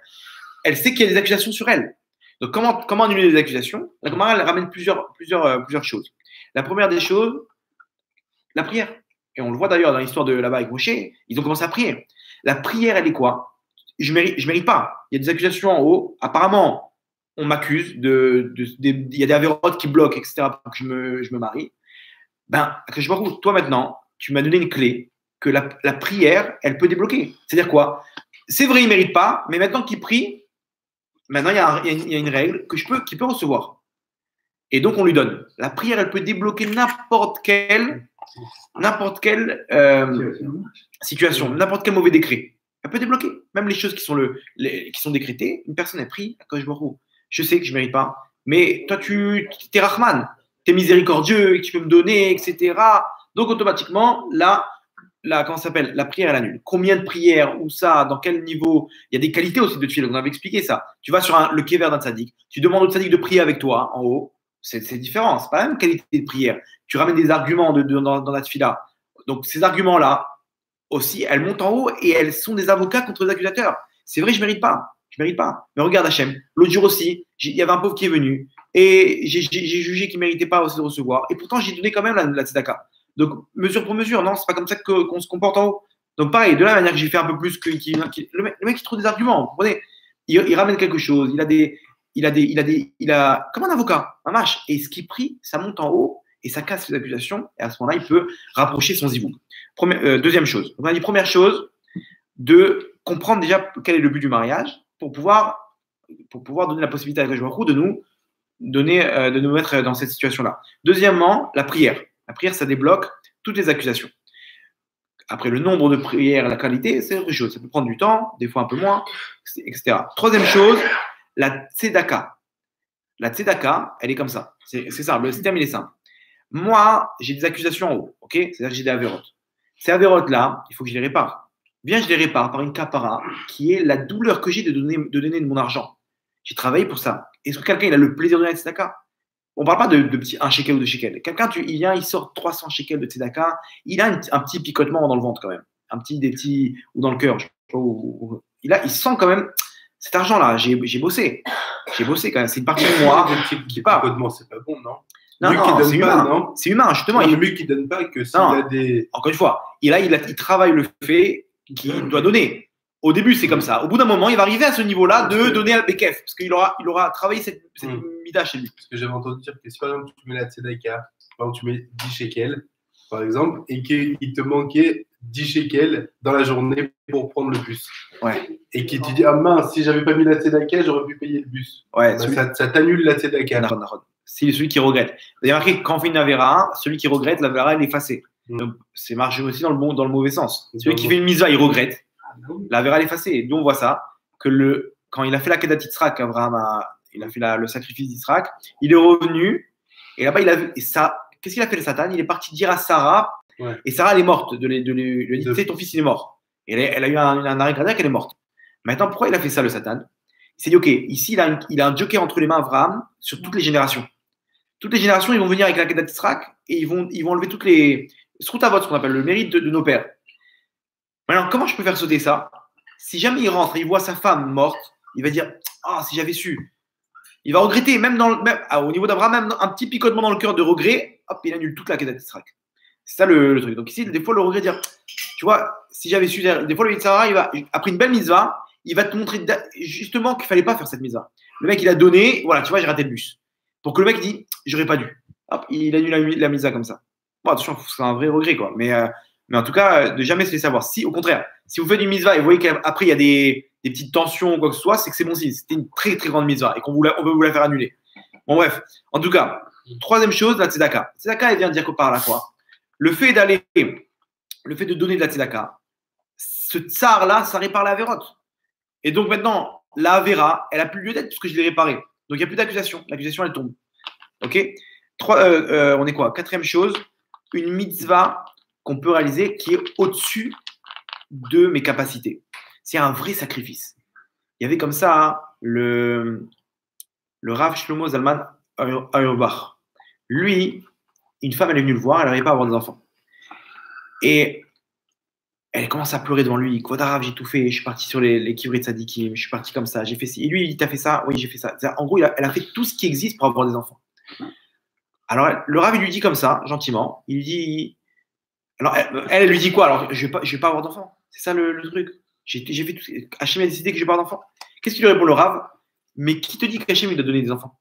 Elle sait qu'il y a des accusations sur elle. Donc, comment annuler les accusations? La Gemara, elle ramène plusieurs choses. La première des choses, la prière. Et on le voit d'ailleurs dans l'histoire de là-bas avec Moshe, ils ont commencé à prier. La prière, elle est quoi? Je mérite pas. Il y a des accusations en haut. Apparemment, on m'accuse il y a des avérotes qui bloquent, etc., pour que je me marie. Toi maintenant, tu m'as donné une clé que la prière, elle peut débloquer. C'est-à-dire quoi? C'est vrai, il ne mérite pas, mais maintenant qu'il prie, maintenant il y a une règle qu'il peut recevoir. Et donc on lui donne. La prière, elle peut débloquer n'importe quelle situation, n'importe quel mauvais décret. Elle peut débloquer. Même les choses qui sont décrétées, une personne a pris, je sais que je ne mérite pas, mais toi, tu es Rahman, tu es miséricordieux, et tu peux me donner, etc. Donc automatiquement, comment ça s'appelle? La prière, elle annule. Combien de prières, où ça, dans quel niveau? Il y a des qualités aussi de tefillah, on avait expliqué ça. Tu vas sur le kéver d'un tzaddik, tu demandes au tzaddik de prier avec toi en haut, c'est différent, c'est pas la même qualité de prière. Tu ramènes des arguments dans la tefillah. Donc ces arguments-là, aussi, elles montent en haut et elles sont des avocats contre les accusateurs. C'est vrai, je ne mérite pas. Mais regarde Hachem, l'autre jour aussi, il y avait un pauvre qui est venu et j'ai jugé qu'il ne méritait pas aussi de recevoir. Et pourtant, j'ai donné quand même la tzedaka. Donc, mesure pour mesure, non, c'est pas comme ça qu'on se comporte en haut. Donc, pareil, de la manière que j'ai fait un peu plus que le mec, il trouve des arguments, vous comprenez? Il ramène quelque chose, il a comme un avocat, un mâche. Et ce qu'il prie, ça monte en haut et ça casse les accusations. Et à ce moment-là, il peut rapprocher son zivoug. Deuxième chose. Donc, on a dit première chose, de comprendre déjà quel est le but du mariage pour pouvoir donner la possibilité à Akadosh Baruch Hu de nous mettre dans cette situation-là. Deuxièmement, la prière. La prière, ça débloque toutes les accusations. Après, le nombre de prières, la qualité, c'est autre chose. Ça peut prendre du temps, des fois un peu moins, etc. Troisième chose, la tzedaka. La tzedaka, elle est comme ça. C'est simple, le système, il est simple. Moi, j'ai des accusations en haut, ok? C'est-à-dire que j'ai des avérotes. Ces avérotes-là, il faut que je les répare. Bien, je les répare par une kapara, qui est la douleur que j'ai de donner de mon argent. J'ai travaillé pour ça. Est-ce que quelqu'un il a le plaisir de donner la tzedaka? On ne parle pas de petit 1 shekel ou 2 shekels. Quelqu'un, il vient, il sort 300 shekels de tzedaka, il a un petit picotement dans le ventre quand même. Des petits, ou dans le cœur. Il sent quand même cet argent-là. J'ai bossé. J'ai bossé quand même. C'est une partie de moi qui part. Picotement, c'est pas bon, non? Non, c'est humain. Non, c'est humain, justement. Il est mieux qu'il ne donne pas que s'il a des. Encore une fois, il travaille le fait qu'il doit donner. Au début, c'est comme ça. Au bout d'un moment, il va arriver à ce niveau-là de donner à Bekef, parce qu'il aura travaillé cette mida chez lui. Parce que j'avais entendu dire que si par exemple tu mets la tzedaka, par exemple tu mets 10 shekels, par exemple, et qu'il te manquait 10 shekels dans la journée pour prendre le bus. Ouais. Et qui te dit, ah mince, si j'avais pas mis la tzedaka, j'aurais pu payer le bus. Ouais, Ça t'annule la tzedaka. C'est celui qui regrette. Il y a marqué quand on fait une avera, celui qui regrette, la avera, elle est effacée. Donc, c'est marché aussi dans le mauvais sens. Celui qui fait une mitzvah, il regrette. La avera, elle est effacée. Et d'où on voit ça, que quand il a fait la Kedat Yitzhak, Abraham il a fait le sacrifice d'Yitzhak, il est revenu, et là-bas, il a vu, et ça, qu'est-ce qu'il a fait le Satan? Il est parti dire à Sarah, et Sarah, elle est morte, de lui dire, tu sais, ton fils, il est mort. Et elle a eu un arrêt cardiaque, elle est morte. Maintenant, pourquoi il a fait ça, le Satan? Il s'est dit, ok, ici, il a un joker entre les mains, Abraham, sur toutes les générations. Toutes les générations, ils vont venir avec la Kedat Yitzhak, et ils vont enlever toutes les Sroutavot, ce qu'on appelle le mérite de nos pères. Maintenant, comment je peux faire sauter ça? Si jamais il rentre et il voit sa femme morte, il va dire, ah, si j'avais su. Il va regretter, même au niveau d'Abraham, même un petit picotement dans le cœur de regret, hop, il annule toute la Kedat Yitzhak. C'est ça le truc. Donc ici, des fois, le regret, dire, tu vois, si j'avais su, des fois, le Yitzhara, après une belle mitzvah, il va te montrer justement qu'il ne fallait pas faire cette mitzvah. Le mec, il a donné, voilà, tu vois, j'ai raté le bus. Pour que le mec dit, j'aurais pas dû. Hop, il annule la mitzvah comme ça. Bon, attention, c'est un vrai regret, quoi. Mais en tout cas, de jamais se laisser savoir. Si, au contraire, si vous faites une mitzvah et vous voyez qu'après, il y a des petites tensions ou quoi que ce soit, c'est que c'est bon signe. C'était une très, très grande mitzvah et on veut vous la faire annuler. Bon, bref. En tout cas, troisième chose, la tzedaka. La tzedaka, elle vient dire quoi par là, quoi. Le fait de donner de la tzedaka, ce tsar-là, ça répare la vérote. Et donc maintenant, la avera, elle a plus lieu d'être puisque je l'ai réparée. Donc il n'y a plus d'accusation. L'accusation, elle tombe. Ok. On est quoi? Quatrième chose, une mitzvah qu'on peut réaliser qui est au-dessus de mes capacités. C'est un vrai sacrifice. Il y avait comme ça hein, le Rav Shlomo Zalman Auerbach. Lui, une femme, elle est venue le voir, elle n'arrivait pas à avoir des enfants. Et elle commence à pleurer devant lui. Quoi d'arabe, j'ai tout fait, je suis parti sur les kivrit tzadikim, je suis parti comme ça, j'ai fait ci. Et lui, il dit, t'as fait ça? Oui, j'ai fait ça. En gros, elle a fait tout ce qui existe pour avoir des enfants. Alors, le Rav, il lui dit comme ça, gentiment, il lui dit, alors elle lui dit quoi? Alors, je vais pas avoir d'enfants. C'est ça le truc. J'ai fait tout. Hachem a décidé que je vais pas avoir d'enfants. Qu'est-ce qu'il lui répond le Rav? Mais qui te dit qu'Hachem il doit donner des enfants?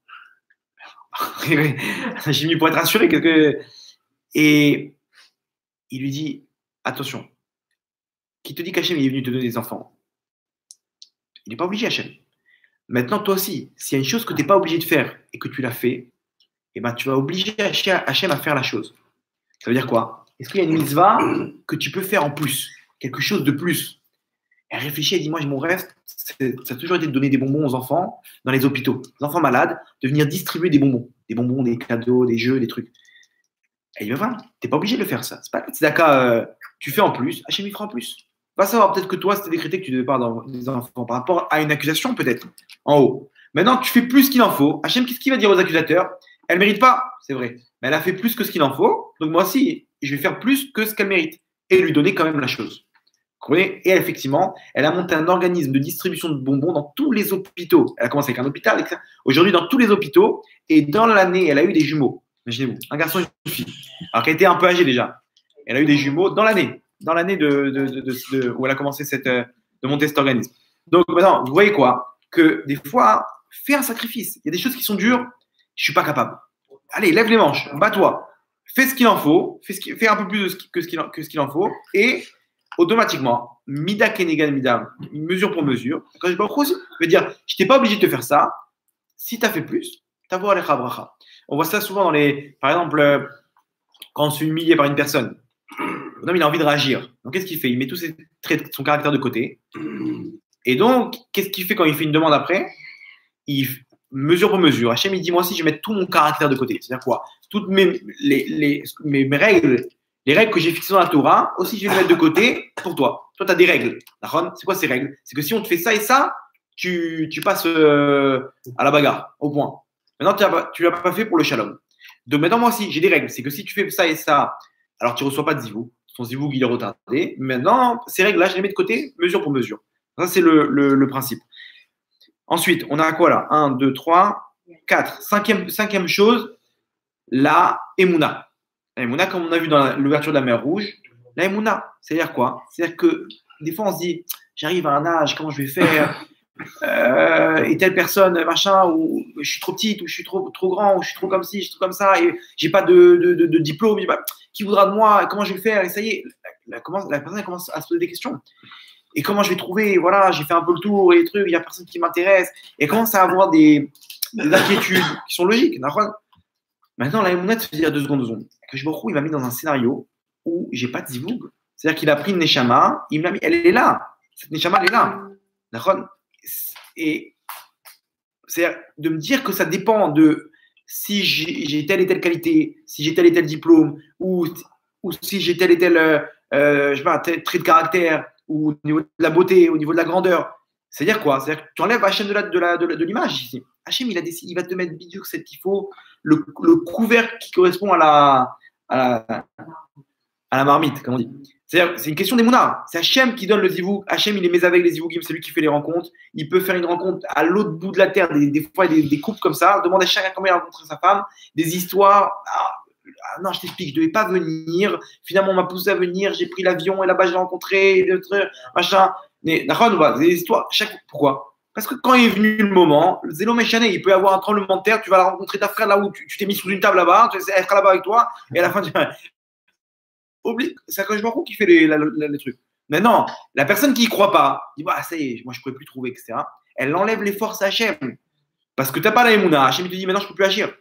Hachem pour être rassuré. Et il lui dit, attention, qui te dit qu'Hachem est venu te donner des enfants? Il n'est pas obligé, Hachem. Maintenant, toi aussi, s'il y a une chose que tu n'es pas obligé de faire et que tu l'as fait, eh ben, tu vas obliger Hachem à faire la chose. Ça veut dire quoi? Est-ce qu'il y a une mitzvah que tu peux faire en plus? Quelque chose de plus? Elle réfléchit, elle dit, moi, mon rêve, ça a toujours été de donner des bonbons aux enfants dans les hôpitaux. Les enfants malades, de venir distribuer des bonbons. Des bonbons, des cadeaux, des jeux, des trucs. Elle dit, ben voilà, tu n'es pas obligé de le faire, ça. C'est pas d'accord, tu fais en plus, Hachem, il fera en plus. Va savoir, peut-être que toi, c'était décrété que tu ne devais pas avoir des enfants par rapport à une accusation, peut-être, en haut. Maintenant, tu fais plus qu'il en faut. Hachem, qu'est-ce qu'il va dire aux accusateurs? Elle ne mérite pas, c'est vrai. Mais elle a fait plus que ce qu'il en faut. Donc, moi aussi, je vais faire plus que ce qu'elle mérite. Et lui donner quand même la chose. Vous comprenez? Et effectivement, elle a monté un organisme de distribution de bonbons dans tous les hôpitaux. Elle a commencé avec un hôpital. Aujourd'hui, dans tous les hôpitaux. Et dans l'année, elle a eu des jumeaux. Imaginez-vous, un garçon et une fille. Alors qu'elle était un peu âgée déjà. Elle a eu des jumeaux dans l'année. Dans l'année où elle a commencé de monter cet organisme. Donc maintenant, vous voyez quoi? Que des fois, fais un sacrifice. Il y a des choses qui sont dures, je ne suis pas capable. Allez, lève les manches, bats-toi. Fais ce qu'il en faut, fais un peu plus que ce qu'il en faut, et automatiquement, mida kenegan mida, mesure pour mesure. Quand je veux dire, je t'ai pas obligé de te faire ça. Si tu as fait plus, t'avoue alecha bracha. On voit ça souvent par exemple, quand on se fait humilier par une personne. L'homme, il a envie de réagir. Donc, qu'est-ce qu'il fait? Il met tous ses traits, son caractère de côté. Et donc, qu'est-ce qu'il fait quand il fait une demande après? Il mesure pour mesure. Hachem, il dit, moi aussi, je vais mettre tout mon caractère de côté. C'est-à-dire quoi? Toutes mes règles, les règles que j'ai fixées dans la Torah, aussi, je vais les mettre de côté pour toi. Toi, tu as des règles. C'est quoi ces règles? C'est que si on te fait ça et ça, tu passes à la bagarre, au point. Maintenant, tu ne l'as pas fait pour le shalom. Donc, maintenant, moi aussi, j'ai des règles. C'est que si tu fais ça et ça, alors tu ne reçois pas de zivou. Son zivou, il est retardé. Maintenant, ces règles-là, je les mets de côté, mesure pour mesure. Ça, c'est le principe. Ensuite, on a quoi là? 1, 2, 3, 4. Cinquième chose, la Emouna. La Emouna, comme on a vu dans l'ouverture de la mer Rouge, la Emouna, c'est-à-dire quoi? C'est-à-dire que des fois, on se dit, j'arrive à un âge, comment je vais faire? Et telle personne, machin, ou je suis trop petite, ou je suis trop grand, ou je suis trop comme ci, je suis trop comme ça, et j'ai pas de diplôme, qui voudra de moi, comment je vais faire? Et ça y est, la personne elle commence à se poser des questions. Et comment je vais trouver, voilà, j'ai fait un peu le tour, et les trucs, il n'y a personne qui m'intéresse. Et elle commence à avoir des inquiétudes qui sont logiques. Maintenant, la Emouna se dit à 2 secondes. Que je me retrouve, il m'a mis dans un scénario où j'ai pas de zivoug. C'est-à-dire qu'il a pris une Neshama, il me l'a mis, elle est là. Cette Neshama, elle est là. D'accord. Et c'est de me dire que ça dépend de si j'ai telle et telle qualité, si j'ai tel et tel diplôme, ou si j'ai tel et tel je sais pas, tel trait de caractère, ou au niveau de la beauté, au niveau de la grandeur. C'est-à-dire quoi? C'est-à-dire que tu enlèves Hachem de l'image ici. Hachem, il a décidé, il va te mettre bidiouk, c'est qu'il faut le couvercle qui correspond à la marmite, comme on dit. C'est-à-dire, c'est une question d'Emouna. C'est Hachem qui donne le zivouk. Hachem, il est mis avec les zivougim, c'est lui qui fait les rencontres. Il peut faire une rencontre à l'autre bout de la terre, des fois des couples comme ça. Demande à chacun comment il a rencontré sa femme, des histoires. Non, je t'explique, je ne devais pas venir. Finalement, on m'a poussé à venir. J'ai pris l'avion et là-bas, j'ai rencontré machin. Mais des histoires. Pourquoi? Parce que quand est venu le moment, le Zélo Méchané, il peut y avoir un tremblement de terre. Tu vas la rencontrer, ta frère là où tu t'es mis sous une table là-bas. Elle sera là-bas avec toi. Et à la fin, c'est Akadosh Baruch Hu qui fait les trucs. Mais non, la personne qui y croit pas, dit bah, ça y est, moi je ne pourrais plus trouver, etc. Elle enlève les forces à Hachem. Parce que tu n'as pas la Emouna. Hachem te dit maintenant je ne peux plus agir.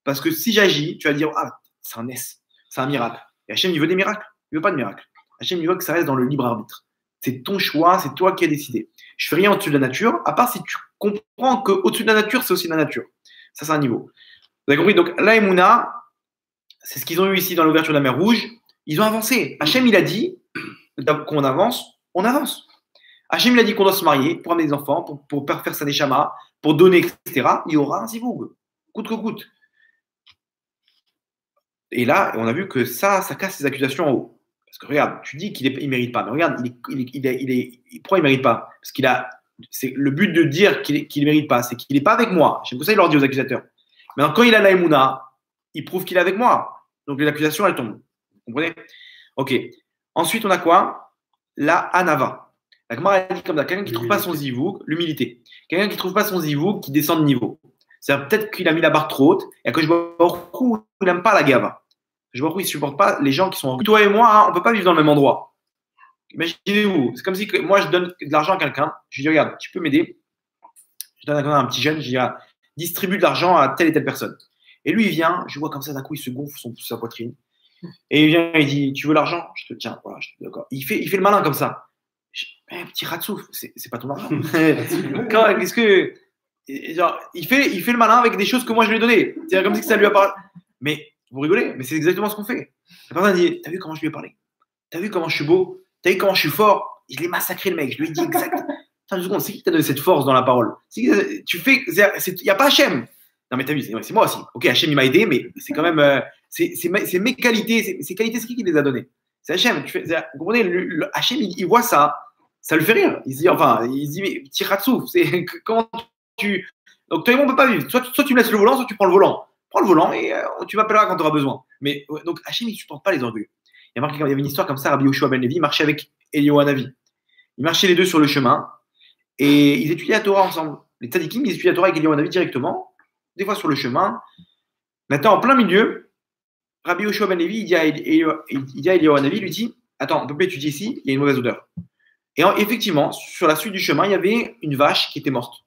Parce que si j'agis, tu vas dire ah, c'est un S, c'est un miracle. Et Hachem, il veut des miracles. Il ne veut pas de miracles. Hachem, il veut que ça reste dans le libre arbitre. C'est ton choix, c'est toi qui as décidé. Je fais rien au-dessus de la nature, à part si tu comprends qu'au-dessus de la nature, c'est aussi de la nature. Ça, c'est un niveau. Vous avez compris? Donc, la Emouna, c'est ce qu'ils ont eu ici dans l'ouverture de la mer Rouge. Ils ont avancé. Hachem, il a dit qu'on avance, on avance. Hachem, il a dit qu'on doit se marier pour amener des enfants, pour faire sa neshama, pour donner, etc. Il y aura un zivoug, coûte que coûte. Et là, on a vu que ça casse les accusations en haut. Parce que regarde, tu dis qu'il ne mérite pas. Mais regarde, pourquoi il ne mérite pas? Parce c'est le but de dire qu'il ne mérite pas, c'est qu'il n'est pas avec moi. C'est pour ça qu'il leur dit aux accusateurs. Maintenant, quand il a la Emouna, il prouve qu'il est avec moi. Donc les accusations, elles tombent. Vous comprenez? Ok. Ensuite, on a quoi? La Anava. La Gemara a dit comme ça, quelqu'un qui ne trouve pas son zivouk, l'humilité. Quelqu'un qui ne trouve pas son zivouk, qui descend de niveau. C'est-à-dire peut-être qu'il a mis la barre trop haute et que je vois beaucoup, il n'aime pas la gava. Je vois beaucoup, il ne supporte pas les gens qui sont. Toi et moi, hein, on ne peut pas vivre dans le même endroit. Imaginez-vous, c'est comme si moi je donne de l'argent à quelqu'un, je lui dis regarde, tu peux m'aider. Je donne à un petit jeune, je dis distribue de l'argent à telle et telle personne. Et lui, il vient, je vois comme ça, d'un coup, il se gonfle sa poitrine. Et il vient, il dit tu veux l'argent? Je te tiens, voilà, d'accord. Il fait le malin comme ça. Petit ratsouf, c'est pas ton argent. Qu'est-ce que. Genre, il fait le malin avec des choses que moi je lui ai données. C'est comme si ça lui a parlé. Mais vous rigolez, mais c'est exactement ce qu'on fait. La personne dit t'as vu comment je lui ai parlé? T'as vu comment je suis beau? T'as vu comment je suis fort? Je l'ai massacré le mec. Je lui ai dit exact. Attends 2 secondes, c'est qui t'a donné cette force dans la parole? Tu fais. Il n'y a pas Hachem. Non mais t'as vu, c'est moi aussi. Ok, Hachem il m'a aidé, mais c'est quand même. C'est mes qualités. Ces qualités, c'est qui les a données? C'est Hachem. Vous comprenez, Hachem il voit ça. Ça le fait rire. Il se dit, mais petit ratsouf, c'est comment donc toi et moi, on ne peut pas vivre. Soit tu me laisses le volant, soit tu prends le volant. Prends le volant et tu m'appelleras quand tu auras besoin. Mais donc Hachem, il ne supporte pas les orgueils. Il y avait une histoire comme ça, Rabbi Yoshua ben Levi, il marchait avec Eliyahu Hanavi. Ils marchaient les deux sur le chemin et ils étudiaient la Torah ensemble. Les tzadikim, ils étudiaient la Torah avec Eliyahu Hanavi directement, des fois sur le chemin. Maintenant, en plein milieu, Rabbi Yoshua ben Levi, il dit à Eliyahu Hanavi, il lui dit attends, on ne peut pas étudier ici, il y a une mauvaise odeur. Et effectivement, sur la suite du chemin, il y avait une vache qui était morte.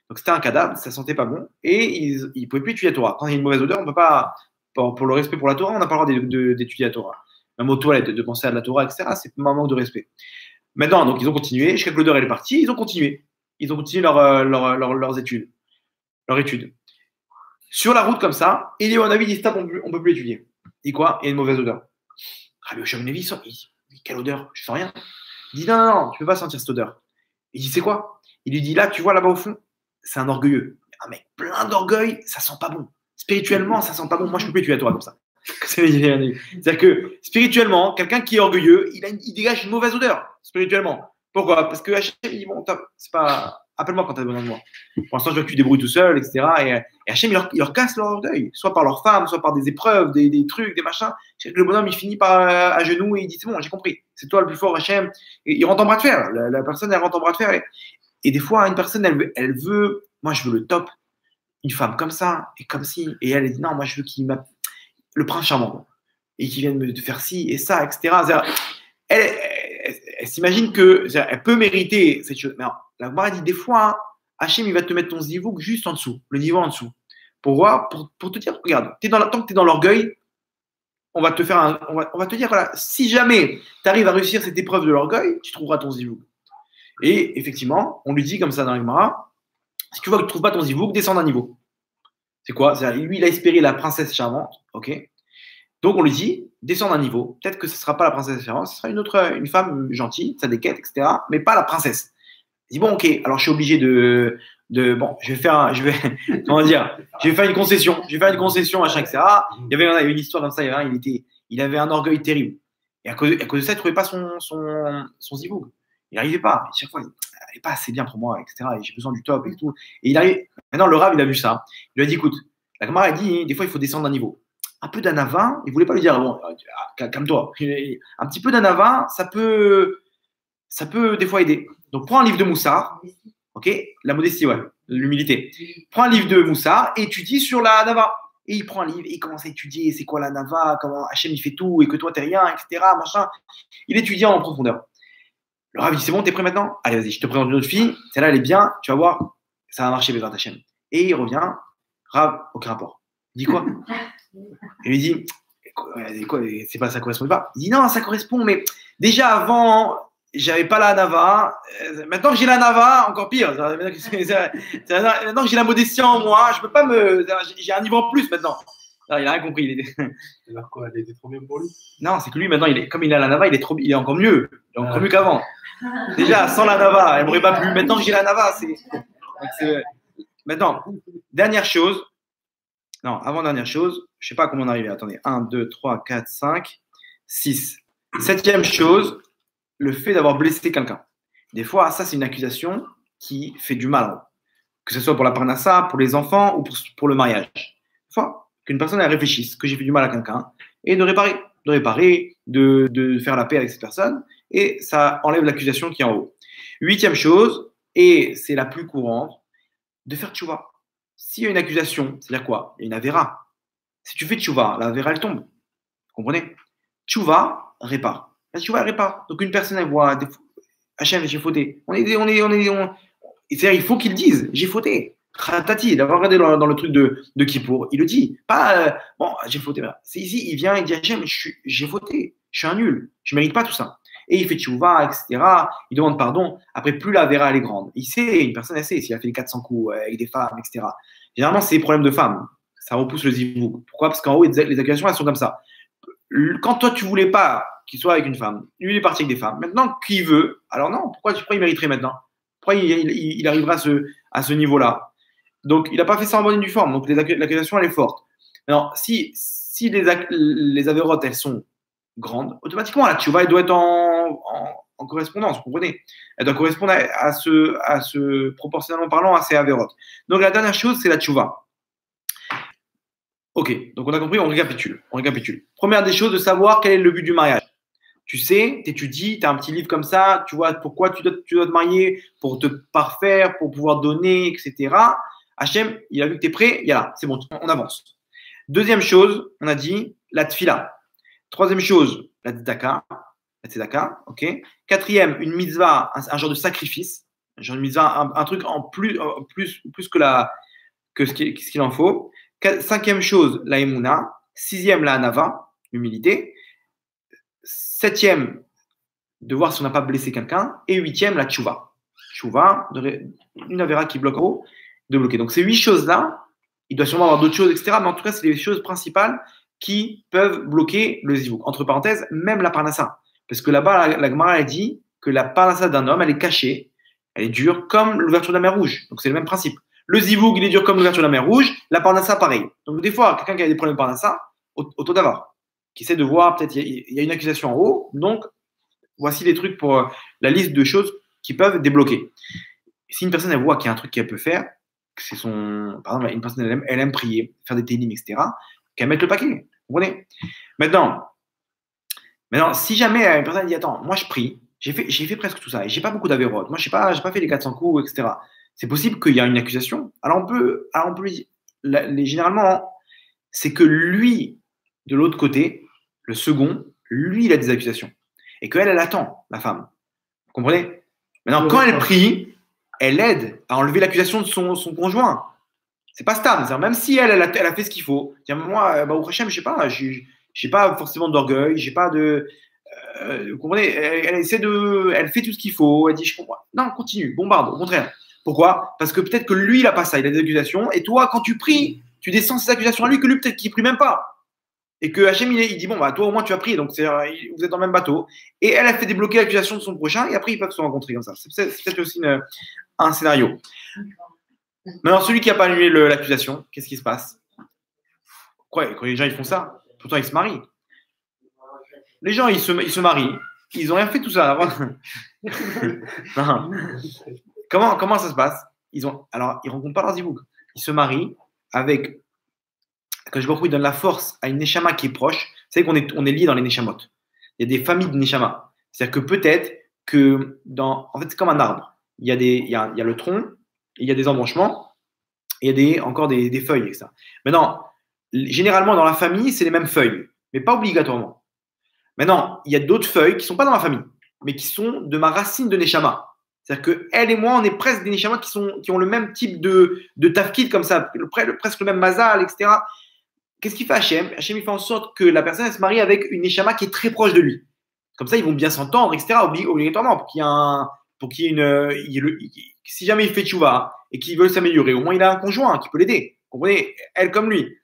Donc c'était un cadavre, ça sentait pas bon, et ils ne pouvaient plus étudier la Torah. Quand il y a une mauvaise odeur, on ne peut pas, pour le respect pour la Torah, on n'a pas le droit d'étudier la Torah. Même aux toilettes, de penser à de la Torah, etc., c'est un manque de respect. Maintenant, donc ils ont continué, jusqu'à que l'odeur elle est partie, ils ont continué. Ils ont continué leurs études. Sur la route comme ça, il y a un avis, il dit stop, on ne peut plus étudier. Il dit quoi? Il y a une mauvaise odeur. Rabbi Yoshua ben Levi, il dit quelle odeur? Je sens rien. Il dit non, tu ne peux pas sentir cette odeur. Il dit c'est quoi? Il lui dit là, tu vois là-bas au fond, c'est un orgueilleux. Un mec plein d'orgueil, ça sent pas bon. Spirituellement, ça sent pas bon. Moi, je peux plus tuer à toi comme ça. C'est-à-dire que spirituellement, quelqu'un qui est orgueilleux, il dégage une mauvaise odeur. Spirituellement. Pourquoi? Parce que Hachem, il dit bon, c'est pas. Appelle-moi quand tu as besoin de moi. Pour l'instant, je veux que tu débrouilles tout seul, etc. Et Hachem, il leur casse leur orgueil, soit par leur femme, soit par des épreuves, des trucs, des machins. Le bonhomme, il finit par à genoux et il dit c'est bon, j'ai compris. C'est toi le plus fort, Hachem. Et il rentre en bras de fer. La personne, elle rentre en bras de fer. Et des fois, une personne, elle veut, moi, je veux le top. Une femme comme ça, et comme si. Et elle dit non, moi, je veux qu'il m'a. Le prince charmant. Et qu'il vienne me faire ci et ça, etc. elle s'imagine qu'elle peut mériter cette chose. Mais non, la Gemara dit des fois, hein, Hachem, il va te mettre ton zivouk juste en dessous, le niveau en dessous, pour voir, pour te dire, regarde, tant que tu es dans l'orgueil, on va te faire on va te dire, voilà, si jamais tu arrives à réussir cette épreuve de l'orgueil, tu trouveras ton zivouk. Et effectivement, on lui dit comme ça dans la Gemara, si tu vois que tu ne trouves pas ton zivouk, descends d'un niveau. C'est quoi? Lui, il a espéré la princesse charmante, ok? Donc on lui dit, descends d'un niveau. Peut-être que ce ne sera pas la princesse charmante, ce sera une femme gentille, ça déquête, etc., mais pas la princesse. Il dit, bon, ok, alors je suis obligé bon, comment dire, je vais faire une concession, machin, etc. Il y avait une histoire comme ça, il avait un orgueil terrible. Et à cause de ça, il ne trouvait pas son zivoug. Il n'arrivait pas. Chaque fois, il n'est pas assez bien pour moi, etc. Et j'ai besoin du top et tout. Et il arrive. Maintenant, le Rav, il a vu ça. Il lui a dit, écoute, la Gemara a dit, des fois, il faut descendre d'un niveau. Un peu d'anava, il ne voulait pas lui dire, bon, calme-toi. Un petit peu d'anava, ça peut des fois aider. Donc, prends un livre de Moussard, ok, la modestie, ouais, l'humilité. Prends un livre de Moussard et étudie sur la Nava. Et il prend un livre et il commence à étudier c'est quoi la Nava, comment Hachem il fait tout et que toi t'es rien, etc. Machin. Il étudie en profondeur. Le Rav dit c'est bon, t'es prêt maintenant? Allez, vas-y, je te présente une autre fille. Celle-là, elle est bien, tu vas voir, ça va marcher, Bézat Hachem. Et il revient, Rav, aucun rapport. Il dit quoi? Il lui dit, quoi, c'est pas, ça correspond pas. Il dit non, ça correspond, mais déjà avant, j'avais pas la Nava. Maintenant que j'ai la Nava, encore pire. Maintenant que j'ai la modestie en moi, je peux pas j'ai un niveau en plus maintenant. Non, il a rien compris. Alors quoi, elle était trop bien pour lui? Non, c'est que lui maintenant, comme il a la Nava, il est encore mieux. Il est encore mieux qu'avant. Déjà, sans la Nava, elle m'aurait pas plu. Maintenant que j'ai la Nava, Maintenant, dernière chose. Non, avant-dernière chose, je sais pas comment on est arrivé. Attendez, 1, 2, 3, 4, 5, 6. Septième chose, le fait d'avoir blessé quelqu'un. Des fois, ça, c'est une accusation qui fait du mal, que ce soit pour la parnassa, pour les enfants ou pour le mariage. Des fois, qu'une personne elle réfléchisse que j'ai fait du mal à quelqu'un et de réparer, de faire la paix avec cette personne, et ça enlève l'accusation qui est en haut. Huitième chose, et c'est la plus courante, de faire tchouva. S'il y a une accusation, c'est-à-dire quoi? Il y a une avéra. Si tu fais tchouva, la avéra, elle tombe. Vous comprenez? Tchouva répare. La tchouva, elle répare. Donc, une personne, elle voit Hachem, j'ai fauté. C'est-à-dire, il faut qu'il dise, j'ai fauté. Khatati, d'avoir regardé dans le truc de Kippour, il le dit. Pas, bon, j'ai fauté. C'est ici, il vient, il dit Hachem, j'ai fauté. Je suis un nul. Je ne mérite pas tout ça. Et il fait tchouva, etc. Il demande pardon. Après, plus la vera, elle est grande. Il sait, une personne, elle sait, s'il a fait les 400 coups avec des femmes, etc. Généralement, c'est des problèmes de femmes. Ça repousse le zivou. Pourquoi? Parce qu'en haut, les accusations, elles sont comme ça. Quand toi, tu voulais pas qu'il soit avec une femme, lui, il est parti avec des femmes. Maintenant, qui veut? Alors non, pourquoi il mériterait maintenant? Pourquoi il arrivera à ce niveau-là? Donc, il n'a pas fait ça en bonne et due forme. Donc, l'accusation, elle est forte. Alors, si les avérotes, elles sont grandes, automatiquement, la tchouva, elle doit être en correspondance, vous comprenez? Elle doit correspondre proportionnellement parlant, à ces avérotes. Donc, la dernière chose, c'est la tchouva. Ok, donc on a compris, on récapitule. Première des choses, de savoir quel est le but du mariage. Tu sais, t'étudies, tu as un petit livre comme ça, tu vois pourquoi tu dois te marier, pour te parfaire, pour pouvoir donner, etc. Hachem, il a vu que tu es prêt, il y a là, c'est bon, on avance. Deuxième chose, on a dit la tfila. Troisième chose, la tzedaka, ok. Quatrième, une mitzvah, un genre de sacrifice, un genre de mitzvah, un truc en plus que ce qu'il en faut. Cinquième chose, la emuna. Sixième, la hanava, l'humilité. Septième, de voir si on n'a pas blessé quelqu'un. Et huitième, la tchouva. Tchouva, une avéra qui bloque en haut, de bloquer. Donc ces 8 choses-là, il doit sûrement avoir d'autres choses, etc. Mais en tout cas, c'est les choses principales qui peuvent bloquer le zivouk. Entre parenthèses, même la parnassa. Parce que là-bas, la Gemara a dit que la parnassa d'un homme, elle est cachée, elle est dure, comme l'ouverture de la mer Rouge. Donc c'est le même principe. Le zivouk, il est dur comme l'ouverture de la mer Rouge. La parnassa, pareil. Donc des fois, quelqu'un qui a des problèmes de parnassa, autant d'avoir, qui essaie de voir, peut-être il y a une accusation en haut. Donc voici les trucs pour la liste de choses qui peuvent débloquer. Si une personne, elle voit qu'il y a un truc qu'elle peut faire, c'est par exemple, une personne, elle aime prier, faire des télim, etc., qu'elle mette le paquet. Vous comprenez? Maintenant, si jamais une personne dit, attends, moi je prie, j'ai fait presque tout ça, et j'ai pas beaucoup d'avérotes, moi j'ai pas fait les 400 coups, etc. C'est possible qu'il y ait une accusation. Alors on peut lui dire, généralement, c'est que lui, de l'autre côté, le second, lui, il a des accusations. et qu'elle, elle attend, la femme. Vous comprenez? Maintenant, quand elle prie, elle aide à enlever l'accusation de son conjoint. C'est pas stable. Même si elle a fait ce qu'il faut. Moi, au Hachem, je sais pas, j'ai pas forcément d'orgueil, j'ai pas de. Vous comprenez? Elle fait tout ce qu'il faut. Elle dit, je comprends. Non, continue, bombarde. Au contraire. Pourquoi? Parce que peut-être que lui, il a pas ça, il a des accusations. Et toi, quand tu pries, tu descends ces accusations à lui, que lui, peut-être qu'il prie même pas. Et que Hachem, il dit, bon, bah, toi, au moins, tu as pris. Donc, vous êtes dans le même bateau. Et elle a fait débloquer l'accusation de son prochain. Et après, ils peuvent se rencontrer comme ça. C'est peut-être aussi un scénario. Maintenant, celui qui n'a pas annulé l'accusation, qu'est-ce qui se passe? Quoi, quand les gens ils font ça, pourtant ils se marient. Les gens ils se marient, ils n'ont rien fait tout ça. Non. Comment ça se passe? Alors, ils ne rencontrent pas leur zibouk. Ils se marient avec, quand je vois qu'ils donnent la force à une neshama qui est proche. Vous savez qu'on est lié dans les neshamot. Il y a des familles de neshama. C'est-à-dire que peut-être que en fait, c'est comme un arbre. Il y a le tronc, il y a des embranchements, et il y a encore des feuilles, etc. Maintenant, généralement, dans la famille, c'est les mêmes feuilles, mais pas obligatoirement. Maintenant, il y a d'autres feuilles qui ne sont pas dans la famille, mais qui sont de ma racine de Neshama. C'est-à-dire qu'elle et moi, on est presque des Neshama qui ont le même type de tafkid, comme ça, presque le même mazal, etc. Qu'est-ce qu'il fait Hachem? Hachem, il fait en sorte que la personne elle se marie avec une Neshama qui est très proche de lui. Comme ça, ils vont bien s'entendre, etc. Obligatoirement, pour qu'il y ait si jamais il fait tchouva et qu'il veut s'améliorer, au moins il a un conjoint qui peut l'aider. Vous comprenez? Elle comme lui.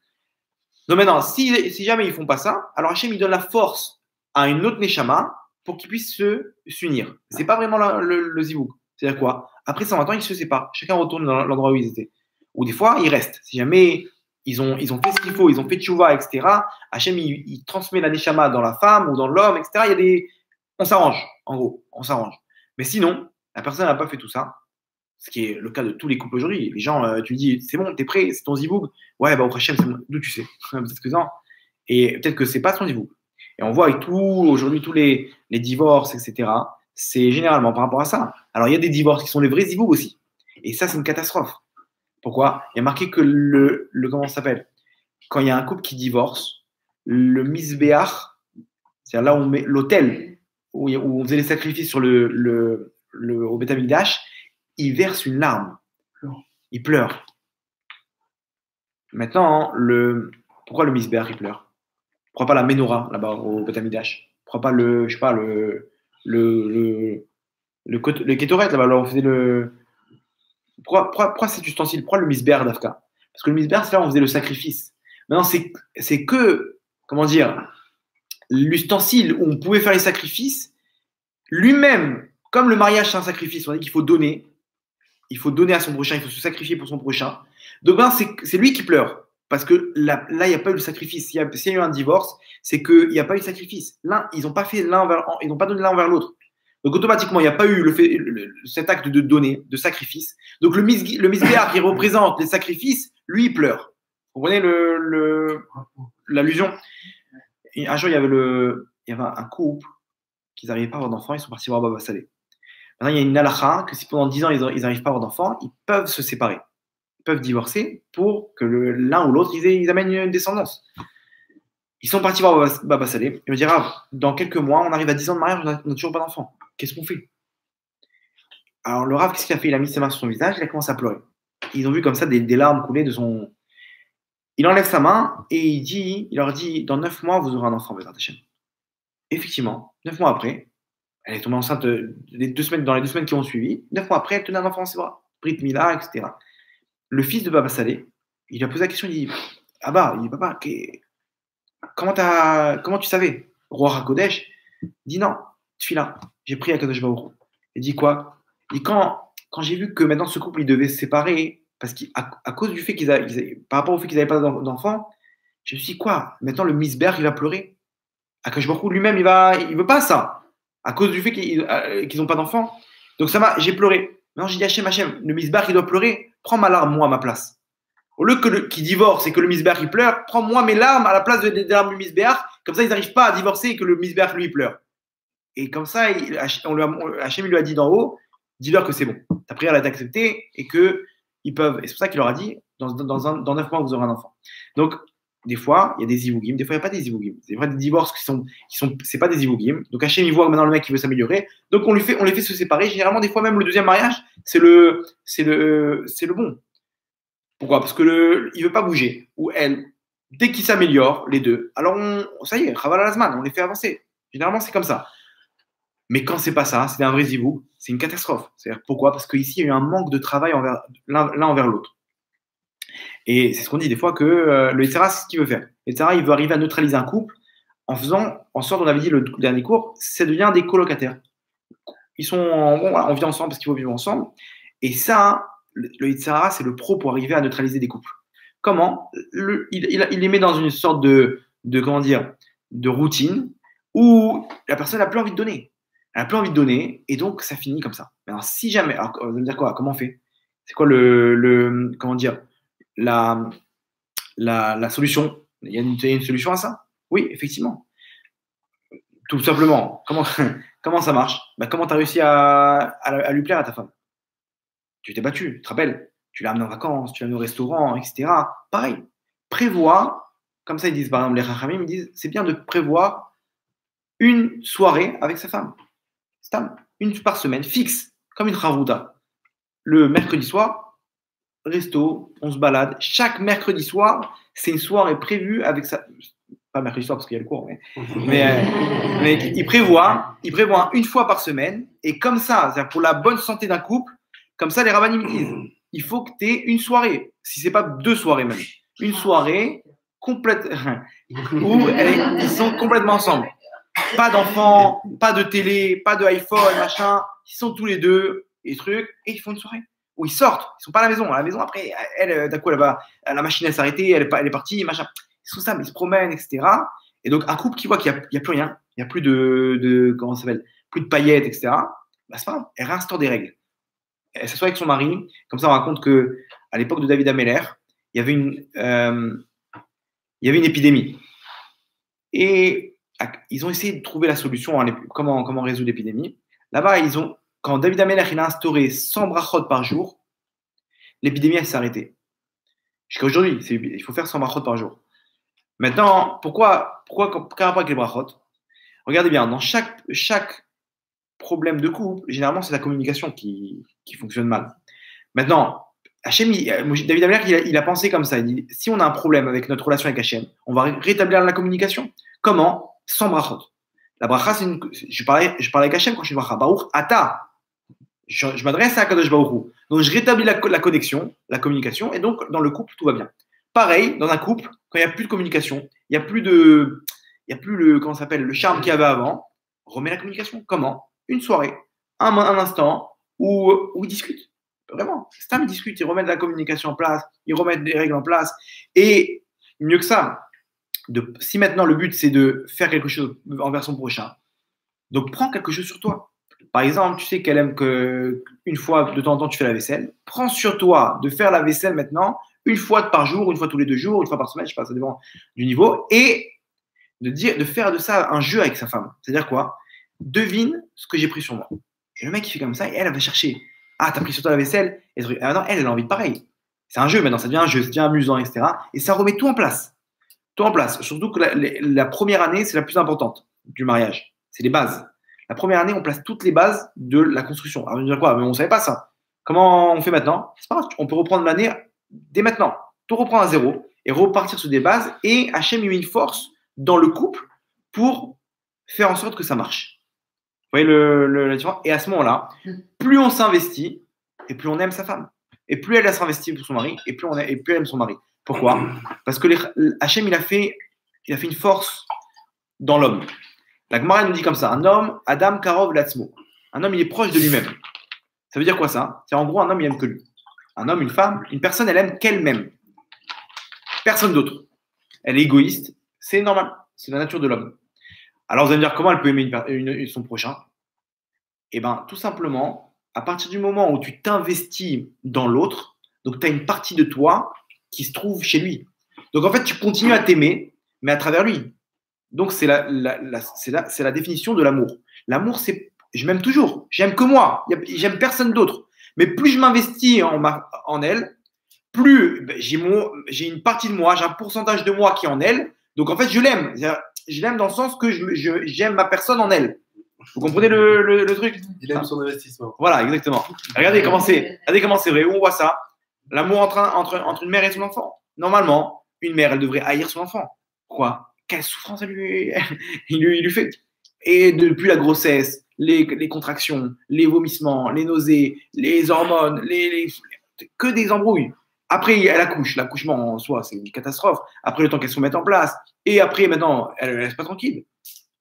Donc maintenant, si jamais ils font pas ça, alors Hachem, il donne la force à une autre Neshama pour qu'ils puissent s'unir. C'est pas vraiment le zivouk. C'est-à-dire quoi? Après 120 ans, ils se séparent. Chacun retourne dans l'endroit où ils étaient. Ou des fois, ils restent. Si jamais ils ont fait ce qu'il faut, ils ont fait tchouva, etc., Hachem, il transmet la Neshama dans la femme ou dans l'homme, etc. On s'arrange, en gros. On s'arrange. Mais sinon, la personne n'a pas fait tout ça. Ce qui est le cas de tous les couples aujourd'hui. Les gens, tu lui dis, c'est bon, t'es prêt, c'est ton zivouk. Ouais, au Hachem, c'est bon. D'où tu sais? Peut-être que non. Et peut-être que c'est pas son zivouk. Et on voit avec aujourd'hui, tous les divorces, etc., c'est généralement par rapport à ça. Alors, il y a des divorces qui sont les vrais zivouks aussi. Et ça, c'est une catastrophe. Pourquoi? Il y a marqué que comment ça s'appelle? Quand il y a un couple qui divorce, le misbéach, c'est-à-dire là où on met l'autel, où on faisait les sacrifices au Beth Amikdash, il verse une larme. Il pleure. Maintenant, pourquoi le misbéach, il pleure? Pourquoi pas la menorah là-bas au Beth Amikdash? Pourquoi pas le kétoret là-bas, là on faisait pourquoi cet ustensile? Pourquoi le misbéach d'Afka? Parce que le misbéach, c'est là où on faisait le sacrifice. Maintenant, c'est que, comment dire, l'ustensile où on pouvait faire les sacrifices, lui-même, comme le mariage c'est un sacrifice, on dit qu'il faut donner. Il faut donner à son prochain, il faut se sacrifier pour son prochain. Donc, c'est lui qui pleure. Parce que là, il n'y a pas eu le sacrifice. S'il y a eu un divorce, c'est qu'il n'y a pas eu de sacrifice. Ils n'ont pas fait ils n'ont pas donné l'un envers l'autre. Donc, automatiquement, il n'y a pas eu cet acte de donner, de sacrifice. Donc, le misbéach qui représente les sacrifices, lui, il pleure. Vous comprenez l'allusion? Un jour, il y avait un couple qui n'arrivaient pas à avoir d'enfants, ils sont partis voir Baba Salé. Maintenant, il y a une halakha que si pendant 10 ans, ils n'arrivent pas à avoir d'enfants, ils peuvent se séparer. Ils peuvent divorcer pour que l'un ou l'autre, ils amènent une descendance. Ils sont partis voir Baba Salé. Ils me diront, dans quelques mois, on arrive à 10 ans de mariage, on n'a toujours pas d'enfants. Qu'est-ce qu'on fait? Alors, le Rav, qu'est-ce qu'il a fait? Il a mis ses mains sur son visage, il a commencé à pleurer. Ils ont vu comme ça des larmes couler de son. Il enlève sa main et il leur dit, dans 9 mois, vous aurez un enfant, Bézat Hashem. Effectivement, 9 mois après, elle est tombée enceinte dans les 2 semaines qui ont suivi. 9 mois après, elle tenait un enfant dans ses bras. Brit Mila, etc. Le fils de Baba Salé, il a posé la question, il dit, papa, comment tu savais? Roi Hakodesh, il dit non, Tfila, j'ai pris à Kadosh Baruch. Il dit quoi? Il dit quand j'ai vu que maintenant ce couple il devait se séparer, parce qu'à cause du fait par rapport au fait qu'ils n'avaient pas d'enfants, je me suis dit quoi? Maintenant le misbéach il va pleurer. Akash Baruch lui-même il veut pas ça, à cause du fait qu'ils n'ont pas d'enfants. Donc j'ai pleuré. Maintenant j'ai dit Hachem, le misbéach il doit pleurer, prends ma larme moi à ma place. Au lieu qu'il divorce et que le misbéach il pleure, prends-moi mes larmes à la place des larmes du misbéach. Comme ça, ils n'arrivent pas à divorcer et que le misbéach, lui, pleure. Et comme ça, Hachem lui a dit d'en haut, dis-leur que c'est bon. Ta prière a été acceptée et qu'ils peuvent. Et c'est pour ça qu'il leur a dit, dans 9 mois, vous aurez un enfant. Donc, des fois, il y a des zivugim, des fois, il n'y a pas des zivugim. C'est vrai, des divorces c'est pas des zivugim. Donc, Hachem, il voit que maintenant le mec, il veut s'améliorer. Donc, on les fait se séparer. Généralement, des fois, même le deuxième mariage, c'est le bon. Pourquoi? Parce que il veut pas bouger. Ou elle, dès qu'ils s'améliorent, les deux, alors ça y est, Chaval al-Azman, on les fait avancer. Généralement, c'est comme ça. Mais quand c'est pas ça, c'est un vrai zivou, c'est une catastrophe. C'est-à-dire, pourquoi? Parce qu'ici, il y a eu un manque de travail l'un envers l'autre. Et c'est ce qu'on dit des fois que le Yitzhara, c'est ce qu'il veut faire. Le Yitzhara, il veut arriver à neutraliser un couple en faisant en sorte, on avait dit le dernier cours, ça devient des colocataires. Ils sont on vit ensemble parce qu'il faut vivre ensemble. Et ça, le Yitzhara, c'est le pro pour arriver à neutraliser des couples. Comment? Il les met dans une sorte de comment dire, de routine où la personne n'a plus envie de donner. Elle n'a plus envie de donner, et donc ça finit comme ça. Mais alors, si jamais, alors, vous allez me dire quoi? Comment on fait? C'est quoi comment dire, la solution? Il y a une solution à ça? Oui, effectivement. Tout simplement. Comment ça marche? Comment tu as réussi à lui plaire à ta femme? Tu t'es battu, tu te rappelles? Tu l'as amené en vacances, tu l'as amené au restaurant, etc. Pareil. Prévois, comme ça ils disent, par exemple, les Rachamim, ils disent, c'est bien de prévoir une soirée avec sa femme. Une par semaine, fixe, comme une Charouda. Le mercredi soir, resto, on se balade. Chaque mercredi soir, c'est une soirée prévue avec sa. Pas mercredi soir parce qu'il y a le cours, mais il prévoit une fois par semaine. Et comme ça, c'est-à-dire pour la bonne santé d'un couple, comme ça, les rabbinim disent il faut que tu aies une soirée, si ce n'est pas 2 soirées même. Une soirée complète où ils sont complètement ensemble. Pas d'enfants, pas de télé, pas de iPhone, machin. Ils sont tous les deux, et trucs, et ils font une soirée. Ou ils sortent, ils sont pas à la maison. À la maison, après, elle, d'un coup, la machine elle s'est arrêtée, elle est partie, machin. Ils sont ça, mais ils se promènent, etc. Et donc, un couple qui voit qu'il n'y a plus rien, il n'y a plus comment ça s'appelle, plus de paillettes, etc. C'est pas grave, elle réinstaure des règles. Elle s'assoit avec son mari. Comme ça, on raconte qu'à l'époque de David Ameller, il y avait une épidémie. Et ils ont essayé de trouver la solution, comment résoudre l'épidémie. Là-bas, quand David Ameller il a instauré 100 brachot par jour, l'épidémie s'est arrêtée. Jusqu'à aujourd'hui, il faut faire 100 brachot par jour. Maintenant, pourquoi qu'un rapport avec les brachot? Regardez bien, dans chaque problème de couple, généralement, c'est la communication qui fonctionne mal. Maintenant, David Ameller, il a pensé comme ça. Il dit, si on a un problème avec notre relation avec Hachem, on va rétablir la communication. Comment? Sans brachot. La bracha, je parlais avec Hachem quand je suis bracha. Baruch ata. Je m'adresse à Kadosh Baruch Hu. Donc, je rétablis la connexion, la communication, et donc, dans le couple, tout va bien. Pareil, dans un couple, quand il n'y a plus de communication, il n'y a plus comment ça s'appelle, le charme qu'il y avait avant, remet la communication. Comment? Une soirée, un instant où ils discutent. Vraiment. Ils discutent, ils remettent la communication en place, ils remettent des règles en place. Et mieux que ça, si maintenant le but c'est de faire quelque chose envers son prochain, donc prends quelque chose sur toi. Par exemple, tu sais qu'elle aime qu'une fois de temps en temps tu fais la vaisselle. Prends sur toi de faire la vaisselle maintenant une fois par jour, une fois tous les 2 jours, une fois par semaine, je sais pas, ça dépend du niveau, et de faire de ça un jeu avec sa femme. C'est-à-dire quoi? Devine ce que j'ai pris sur moi. Et le mec il fait comme ça et elle va chercher. Ah, t'as pris sur toi la vaisselle. Et maintenant, elle a envie de pareil. C'est un jeu maintenant, ça devient un jeu, ça devient amusant, etc. Et ça remet tout en place. Tout en place. Surtout que la première année, c'est la plus importante du mariage. C'est les bases. La première année, on place toutes les bases de la construction. Alors, on va dire quoi? Mais on ne savait pas ça. Comment on fait maintenant? C'est pas grave, on peut reprendre l'année dès maintenant. Tout reprendre à zéro et repartir sur des bases. Et Hachem met une force dans le couple pour faire en sorte que ça marche. Vous voyez la différence? Et à ce moment-là, plus on s'investit, et plus on aime sa femme. Et plus elle s'investit pour son mari, et plus elle aime son mari. Pourquoi? Parce que Hachem, il a fait une force dans l'homme. La Gemara nous dit comme ça, un homme, Adam Karov Latzmo. Un homme, il est proche de lui-même. Ça veut dire quoi ça? C'est en gros, un homme, il aime que lui. Un homme, une femme, une personne, elle aime qu'elle-même. Personne d'autre. Elle est égoïste. C'est normal. C'est la nature de l'homme. Alors vous allez me dire comment elle peut aimer son prochain? Eh bien, tout simplement, à partir du moment où tu t'investis dans l'autre, donc tu as une partie de toi qui se trouve chez lui. Donc en fait, tu continues à t'aimer, mais à travers lui. Donc c'est la définition de l'amour. L'amour, c'est je m'aime toujours, j'aime que moi, j'aime personne d'autre. Mais plus je m'investis en elle, plus j'ai une partie de moi, j'ai un pourcentage de moi qui est en elle. Donc en fait, je l'aime. Je l'aime dans le sens que j'aime ma personne en elle. Vous comprenez le truc? Il aime son investissement. Voilà, exactement. Regardez comment c'est vrai. Où on voit ça. L'amour entre une mère et son enfant. Normalement, une mère, elle devrait haïr son enfant. Pourquoi? Quelle souffrance il lui fait. Et depuis la grossesse, les contractions, les vomissements, les nausées, les hormones, que des embrouilles. Après, elle accouche. L'accouchement en soi, c'est une catastrophe. Après, le temps qu'elle se mette en place. Et après, maintenant, elle ne la laisse pas tranquille.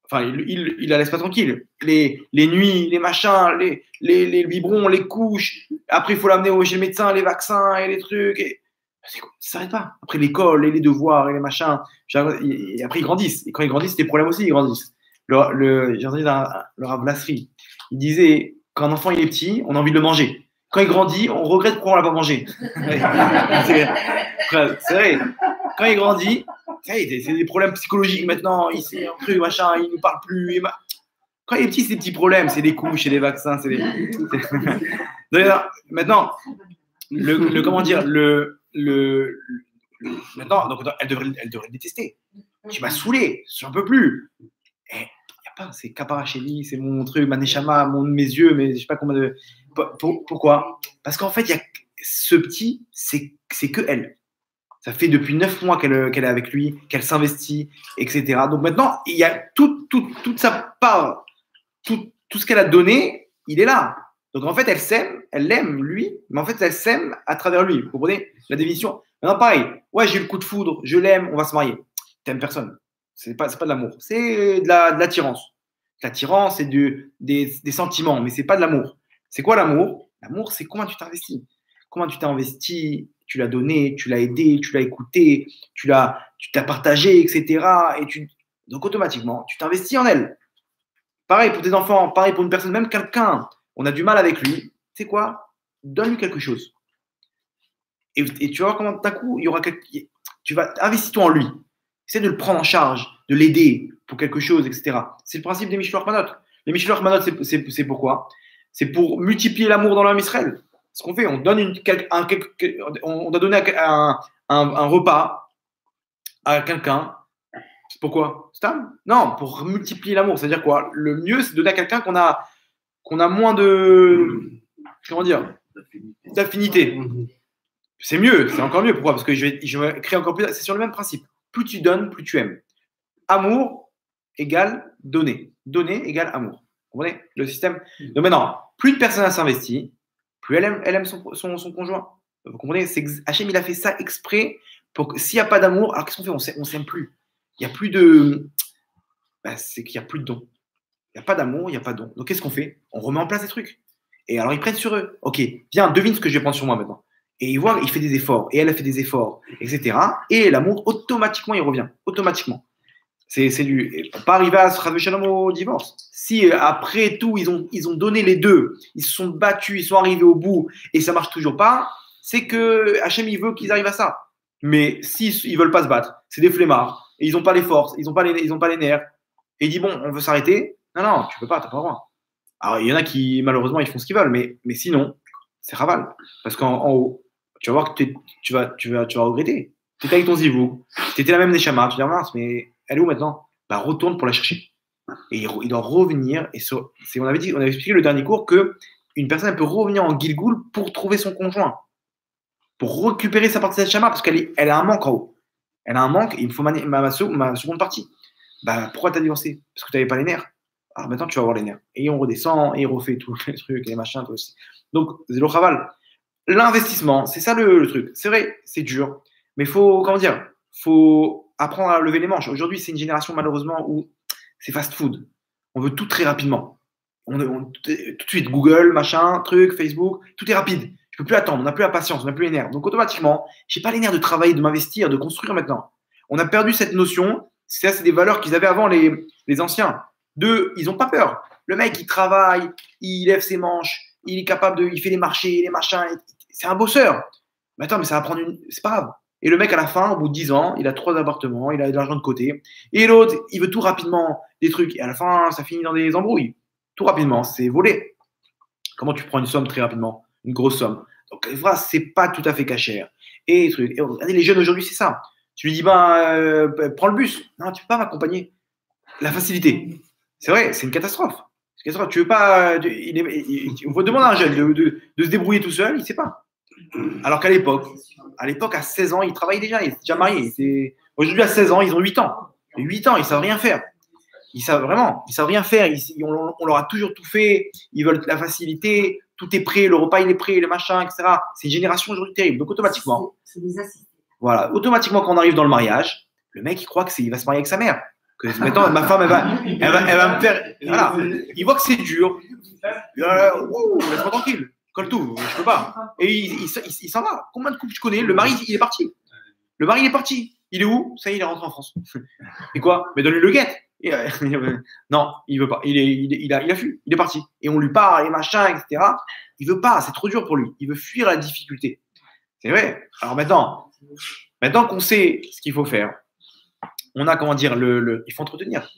Enfin, il la laisse pas tranquille. Les nuits, les machins, les biberons, les couches. Après, il faut l'amener chez le médecin, les vaccins et les trucs. Et ça s'arrête pas. Après, l'école et les devoirs et les machins. Et après, ils grandissent. Et quand ils grandissent, les problèmes aussi, ils grandissent. J'ai entendu le Rav Lasri. Il disait, quand un enfant il est petit, on a envie de le manger. Quand il grandit, on regrette pourquoi on l'a pas mangé. C'est vrai. Quand il grandit, c'est des problèmes psychologiques maintenant. Il s'est un truc, machin, il ne parle plus. Quand il est petit, c'est des petits problèmes. C'est des couches, c'est des vaccins. Maintenant, comment dire, maintenant, donc, elle devrait le détester. Tu m'as saoulé, j'en peux plus. Et il n'y a pas, c'est Kaparacheli, c'est mon truc, Maneshama, mes yeux, mais je sais pas comment de. Pourquoi? Parce qu'en fait, il y a ce petit, c'est que elle. Ça fait depuis 9 mois qu'elle est avec lui, qu'elle s'investit, etc. Donc maintenant, il y a toute sa part, tout ce qu'elle a donné, il est là. Donc en fait, elle s'aime, elle l'aime lui, mais en fait, elle s'aime à travers lui. Vous comprenez la définition? Maintenant, pareil, ouais, j'ai eu le coup de foudre, je l'aime, on va se marier. T'aimes personne. C'est pas de l'amour, c'est de l'attirance. L'attirance, c'est des sentiments, mais c'est pas de l'amour. C'est quoi l'amour? L'amour, c'est comment tu t'investis. Comment tu t'es investi, tu l'as donné, tu l'as aidé, tu l'as écouté, tu t'as partagé, etc. Donc automatiquement, tu t'investis en elle. Pareil pour tes enfants, pareil pour une personne, même quelqu'un, on a du mal avec lui. Tu sais quoi? Donne-lui quelque chose. Et tu vois comment d'un coup, tu vas investir-toi en lui. Essaie de le prendre en charge, de l'aider pour quelque chose, etc. C'est le principe des Mishloach Manot. Les Mishloach Manot, c'est pourquoi? C'est pour multiplier l'amour dans l'âme Israël. Ce qu'on fait, on donne on doit donner un repas à quelqu'un. Pourquoi? Non, pour multiplier l'amour. C'est-à-dire quoi? Le mieux, c'est de donner à quelqu'un qu'on a moins de, comment dire, d'affinité. C'est mieux, c'est encore mieux. Pourquoi? Parce que je vais créer encore plus. C'est sur le même principe. Plus tu donnes, plus tu aimes. Amour égale donner. Donner égale amour. Vous comprenez le système? Donc maintenant, plus une personne s'investit, plus elle aime son conjoint. Vous comprenez? Hachem, il a fait ça exprès pour que s'il n'y a pas d'amour, alors qu'est-ce qu'on fait? On ne s'aime plus. Il n'y a plus de. C'est qu'il n'y a plus de don. Il n'y a pas d'amour, il n'y a pas de don. Donc qu'est-ce qu'on fait? On remet en place des trucs. Et alors ils prennent sur eux. Ok, viens, devine ce que je vais prendre sur moi maintenant. Et il voit, il fait des efforts, et elle a fait des efforts, etc. Et l'amour, automatiquement, il revient. Automatiquement. C'est du. Pas arriver à se raver shalom au divorce. Si après tout, ils ont donné les deux, ils se sont battus, ils sont arrivés au bout, et ça marche toujours pas, c'est que Hachem, il veut qu'ils arrivent à ça. Mais s'ils veulent pas se battre, c'est des flemmards, et ils n'ont pas les forces, ils n'ont pas les nerfs, et il dit bon, on veut s'arrêter. Non, tu peux pas, t'as pas le droit. Alors, il y en a qui, malheureusement, ils font ce qu'ils veulent, mais sinon, c'est raval. Parce qu'en haut, tu vas voir que tu vas regretter. Tu étais avec ton zivou, tu étais la même Neshama, tu dis mince, mais elle est où maintenant? Bah, retourne pour la chercher. Et il doit revenir. On avait expliqué le dernier cours que une personne elle peut revenir en Gilgoul pour trouver son conjoint, pour récupérer sa partie de Neshama, parce elle a un manque en haut. Elle a un manque, et il me faut ma seconde partie. Bah, pourquoi t'as divorcé? Parce que tu n'avais pas les nerfs. Alors maintenant, tu vas avoir les nerfs. Et on redescend, et on refait tous les trucs, les machins, tout aussi. Donc, c'est le chaval. L'investissement, c'est ça le truc. C'est vrai, c'est dur. Mais faut apprendre à lever les manches. Aujourd'hui, c'est une génération, malheureusement, où c'est fast food. On veut tout très rapidement. Tout de suite, Google, machin, truc, Facebook, tout est rapide. Je peux plus attendre, on n'a plus la patience, on n'a plus les nerfs. Donc, automatiquement, je n'ai pas les nerfs de travailler, de m'investir, de construire maintenant. On a perdu cette notion. C'est des valeurs qu'ils avaient avant les anciens. Ils n'ont pas peur. Le mec, il travaille, il lève ses manches, il est capable il fait les marchés, les machins. C'est un bosseur. Mais attends, mais ça va prendre c'est pas grave. Et le mec, à la fin, au bout de 10 ans, il a 3 appartements, il a de l'argent de côté. Et l'autre, il veut tout rapidement, des trucs. Et à la fin, ça finit dans des embrouilles. Tout rapidement, c'est volé. Comment tu prends une somme très rapidement? Une grosse somme. Donc, voilà, c'est pas tout à fait cachère. Et, truc. Et regardez, les jeunes aujourd'hui, c'est ça. Tu lui dis, ben, prends le bus. Non, tu peux pas m'accompagner. La facilité. C'est vrai, c'est une catastrophe. C'est une catastrophe. Tu veux pas. On va demander à un jeune de se débrouiller tout seul, il ne sait pas. Alors qu'à l'époque, à 16 ans, il travaille déjà, il est déjà marié. Aujourd'hui, à 16 ans, ils ont 8 ans. Et 8 ans, ils ne savent rien faire. Ils savent rien faire. On leur a toujours tout fait. Ils veulent la facilité. Tout est prêt. Le repas, il est prêt, les machins, etc. C'est une génération aujourd'hui terrible. Donc, automatiquement, voilà, automatiquement, quand on arrive dans le mariage, le mec, il croit qu'il va se marier avec sa mère. Que maintenant, ma femme, elle va me faire. Voilà. Il voit que c'est dur. Laisse-moi tranquille. Colle tout. Je peux pas. Et il s'en va. Combien de couples tu connais? Le mari, il est parti. Le mari, il est parti. Il est où? Ça y est, il est rentré en France. Et quoi? Mais donne-lui le guet. Non, il veut pas. Il a fui. Il est parti. Et on lui parle, et machin, etc. Il veut pas. C'est trop dur pour lui. Il veut fuir la difficulté. C'est vrai. Alors maintenant qu'on sait ce qu'il faut faire, on a, comment dire, il faut entretenir.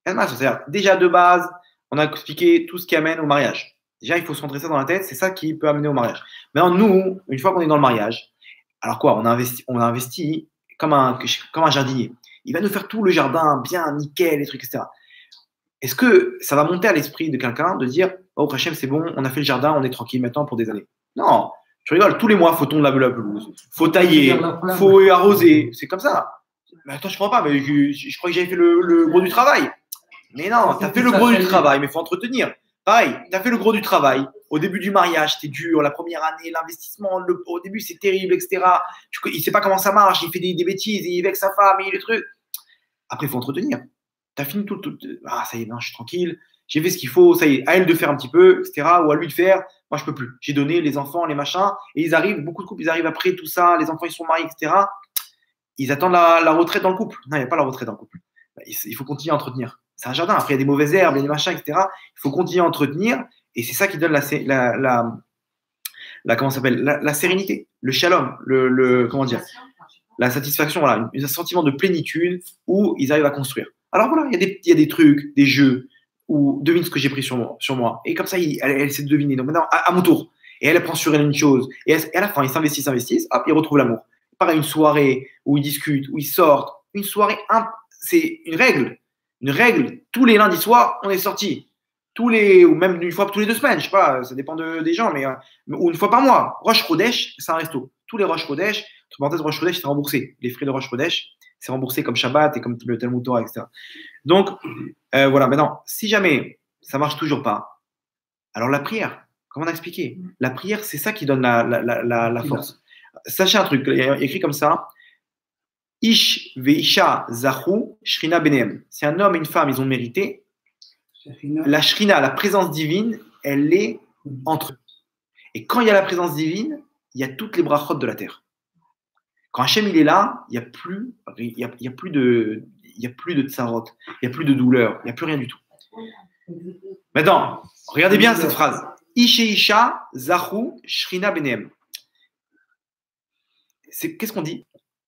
C'est-à-dire, déjà de base, on a expliqué tout ce qui amène au mariage. Déjà, il faut se rentrer ça dans la tête. C'est ça qui peut amener au mariage. Maintenant, nous, une fois qu'on est dans le mariage, alors quoi? On a investi comme un jardinier. Il va nous faire tout le jardin bien, nickel, les trucs, etc. Est-ce que ça va monter à l'esprit de quelqu'un de dire oh, Hachem, c'est bon, on a fait le jardin, on est tranquille maintenant pour des années? Non, tu rigoles, tous les mois, il faut tondre la pelouse, il faut tailler, il faut arroser. C'est comme ça. Mais attends, je ne crois pas, mais je crois que j'avais fait le gros du travail. Mais non, tu as fait le gros du travail, mais il faut entretenir. Pareil, tu as fait le gros du travail. Au début du mariage, c'était dur. La première année, l'investissement, au début, c'est terrible, etc. Il ne sait pas comment ça marche. Il fait des bêtises. Il est avec sa femme et les trucs. Après, il faut entretenir. Tu as fini tout. Ah, ça y est, non, je suis tranquille. J'ai fait ce qu'il faut. Ça y est, à elle de faire un petit peu, etc. Ou à lui de faire. Moi, je ne peux plus. J'ai donné les enfants, les machins. Et ils arrivent, beaucoup de couples, ils arrivent après tout ça. Les enfants, ils sont mariés, etc. Ils attendent la retraite dans le couple. Non, il n'y a pas la retraite dans le couple. Il faut continuer à entretenir. C'est un jardin. Après, il y a des mauvaises herbes, il y a des machins, etc. Il faut continuer à entretenir. Et c'est ça qui donne comment s'appelle, la sérénité, le shalom, comment dire, la satisfaction, voilà, un sentiment de plénitude où ils arrivent à construire. Alors voilà, il y a des trucs, des jeux où devine ce que j'ai pris sur moi. Et comme ça, elle sait deviner. Donc maintenant, à mon tour. Et elle prend sur elle une chose. Et à la fin, ils s'investissent, hop, ils retrouvent l'amour. Pareil, une soirée où ils discutent, où ils sortent. Une soirée, c'est une règle. Une règle. Tous les lundis soirs, on est sortis. Ou même une fois tous les 2 semaines, je sais pas, ça dépend des gens, ou une fois par mois. Roche Chodesh, c'est un resto. Tous les Roche Chodesh, entre parenthèses, Roche Chodesh, c'est remboursé. Les frais de Roche Chodesh, c'est remboursé comme Shabbat et comme le Talmud Torah, etc. Donc, voilà, maintenant, si jamais ça marche toujours pas, alors la prière, comme on a expliqué, la prière, c'est ça qui donne la force. Sachez un truc, il y a écrit comme ça, Ish veisha zahu shrina benem. Si un homme et une femme, ils ont mérité, la shrina, la présence divine, elle est entre eux. Et quand il y a la présence divine, il y a toutes les brachot de la terre. Quand Hachem il est là, il n'y a plus de tsarot, il n'y a plus de douleur, il n'y a plus rien du tout. Maintenant, regardez bien cette phrase. Ishe isha zahu shrina benem. Qu'est-ce qu'on dit?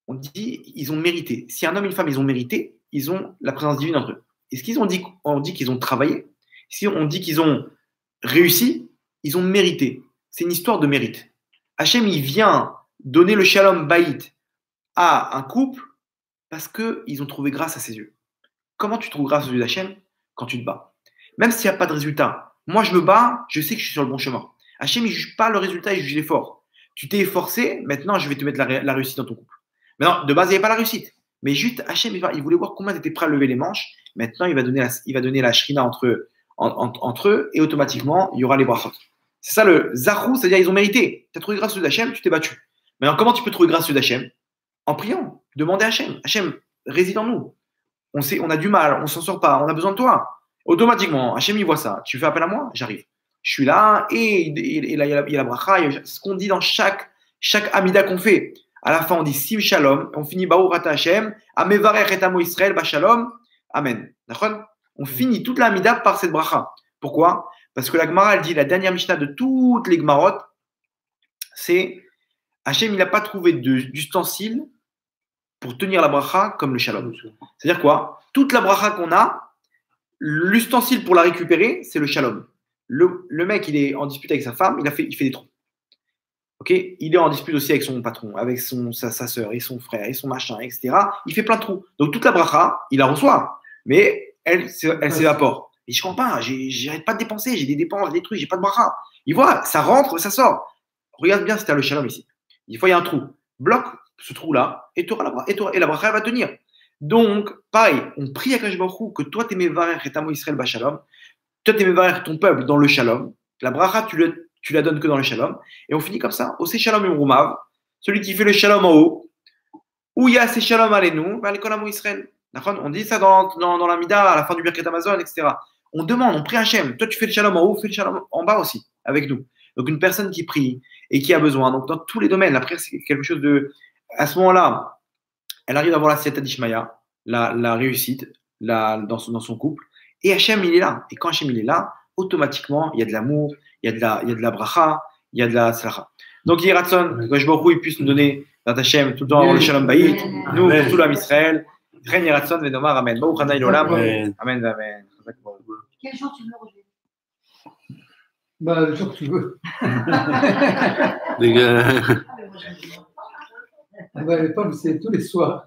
On dit ils ont mérité. Si un homme et une femme ils ont mérité, ils ont la présence divine entre eux. Est-ce qu'ils ont dit, on dit qu'ils ont travaillé? Si on dit qu'ils ont réussi, ils ont mérité. C'est une histoire de mérite. Hachem, il vient donner le shalom bayit à un couple parce qu'ils ont trouvé grâce à ses yeux. Comment tu trouves grâce aux yeux d'Hachem? Quand tu te bats. Même s'il n'y a pas de résultat. Moi, je me bats, je sais que je suis sur le bon chemin. Hachem, il ne juge pas le résultat, il juge l'effort. Tu t'es efforcé, maintenant, je vais te mettre la réussite dans ton couple. Maintenant, de base, il n'y avait pas la réussite. Mais juste, Hachem, il voulait voir combien tu étais prêt à lever les manches. Maintenant, il va donner la shrina entre eux et automatiquement, il y aura les brachot. C'est ça le zahou, c'est-à-dire ils ont mérité. Tu as trouvé grâce d'Hachem, tu t'es battu. Maintenant, comment tu peux trouver grâce d'Hachem? En priant. Demandez à Hachem. Hachem, réside en nous. On a du mal, on ne s'en sort pas, on a besoin de toi. Automatiquement, Hachem, il voit ça. Tu fais appel à moi? J'arrive. Je suis là et là, il y a la bracha. C'est ce qu'on dit dans chaque amida qu'on fait. À la fin, on dit Sim Shalom. On finit Baruch Ata Hashem. Amevarech et Amo Israël, Ba Shalom. Amen. D'accord? On finit toute la amida par cette bracha. Pourquoi? Parce que la Gemara, elle dit, la dernière Mishnah de toutes les Gemarot, c'est Hachem, il n'a pas trouvé d'ustensile pour tenir la bracha comme le Shalom. C'est-à-dire quoi? Toute la bracha qu'on a, l'ustensile pour la récupérer, c'est le Shalom. Le mec, il est en dispute avec sa femme, il fait des trous. Ok, il est en dispute aussi avec son patron, avec sa sœur, et son frère, et son machin, etc. Il fait plein de trous. Donc toute la bracha, il la reçoit, mais elle s'évapore. Et je comprends pas, j'arrête pas de dépenser, j'ai des dépenses, j'ai des trucs, j'ai pas de bracha. Il voit, ça rentre, ça sort. Regarde bien si tu as le shalom ici. Des fois, il y a un trou. Bloque ce trou-là, et tu auras la bracha, et la bracha, elle va tenir. Donc, pareil, on prie à Kadosh Baruch Hu que toi, t'aimes Varech et Tamo Israël Bashalom. Toi, t'aimes Varech ton peuple dans le shalom. La bracha, tu la donnes que dans le shalom. Et on finit comme ça. Ose shalom yom celui qui fait le shalom en haut. Où il y a ces shalom alenu, vers l'école Amo Israël. On dit ça dans la Mida, à la fin du Birkat Amazon, etc. On demande, on prie Hachem. Toi, tu fais le shalom en haut, fais le shalom en bas aussi, avec nous. Donc, une personne qui prie et qui a besoin. Donc, dans tous les domaines, la prière, c'est quelque chose de. À ce moment-là, elle arrive à avoir la Siyata d'Ishmaïa, la réussite dans son couple. Et Hachem, il est là. Et quand Hachem, il est là, automatiquement, il y a de l'amour, il y a de la bracha, il y a de la slacha. Donc, Yeratzon, que Kadosh Baruch Hu, il puisse nous donner, dans Hachem, tout le temps, le shalom bayit, nous, pour tout l'âme Israël. Ren Yeratzon, Venomar, Amen. Baruch Hanai Olam. Amen, Amen. Quel jour tu veux, Roger? Bah, le jour que tu veux. Les gars. Bah, les pommes, c'est tous les soirs.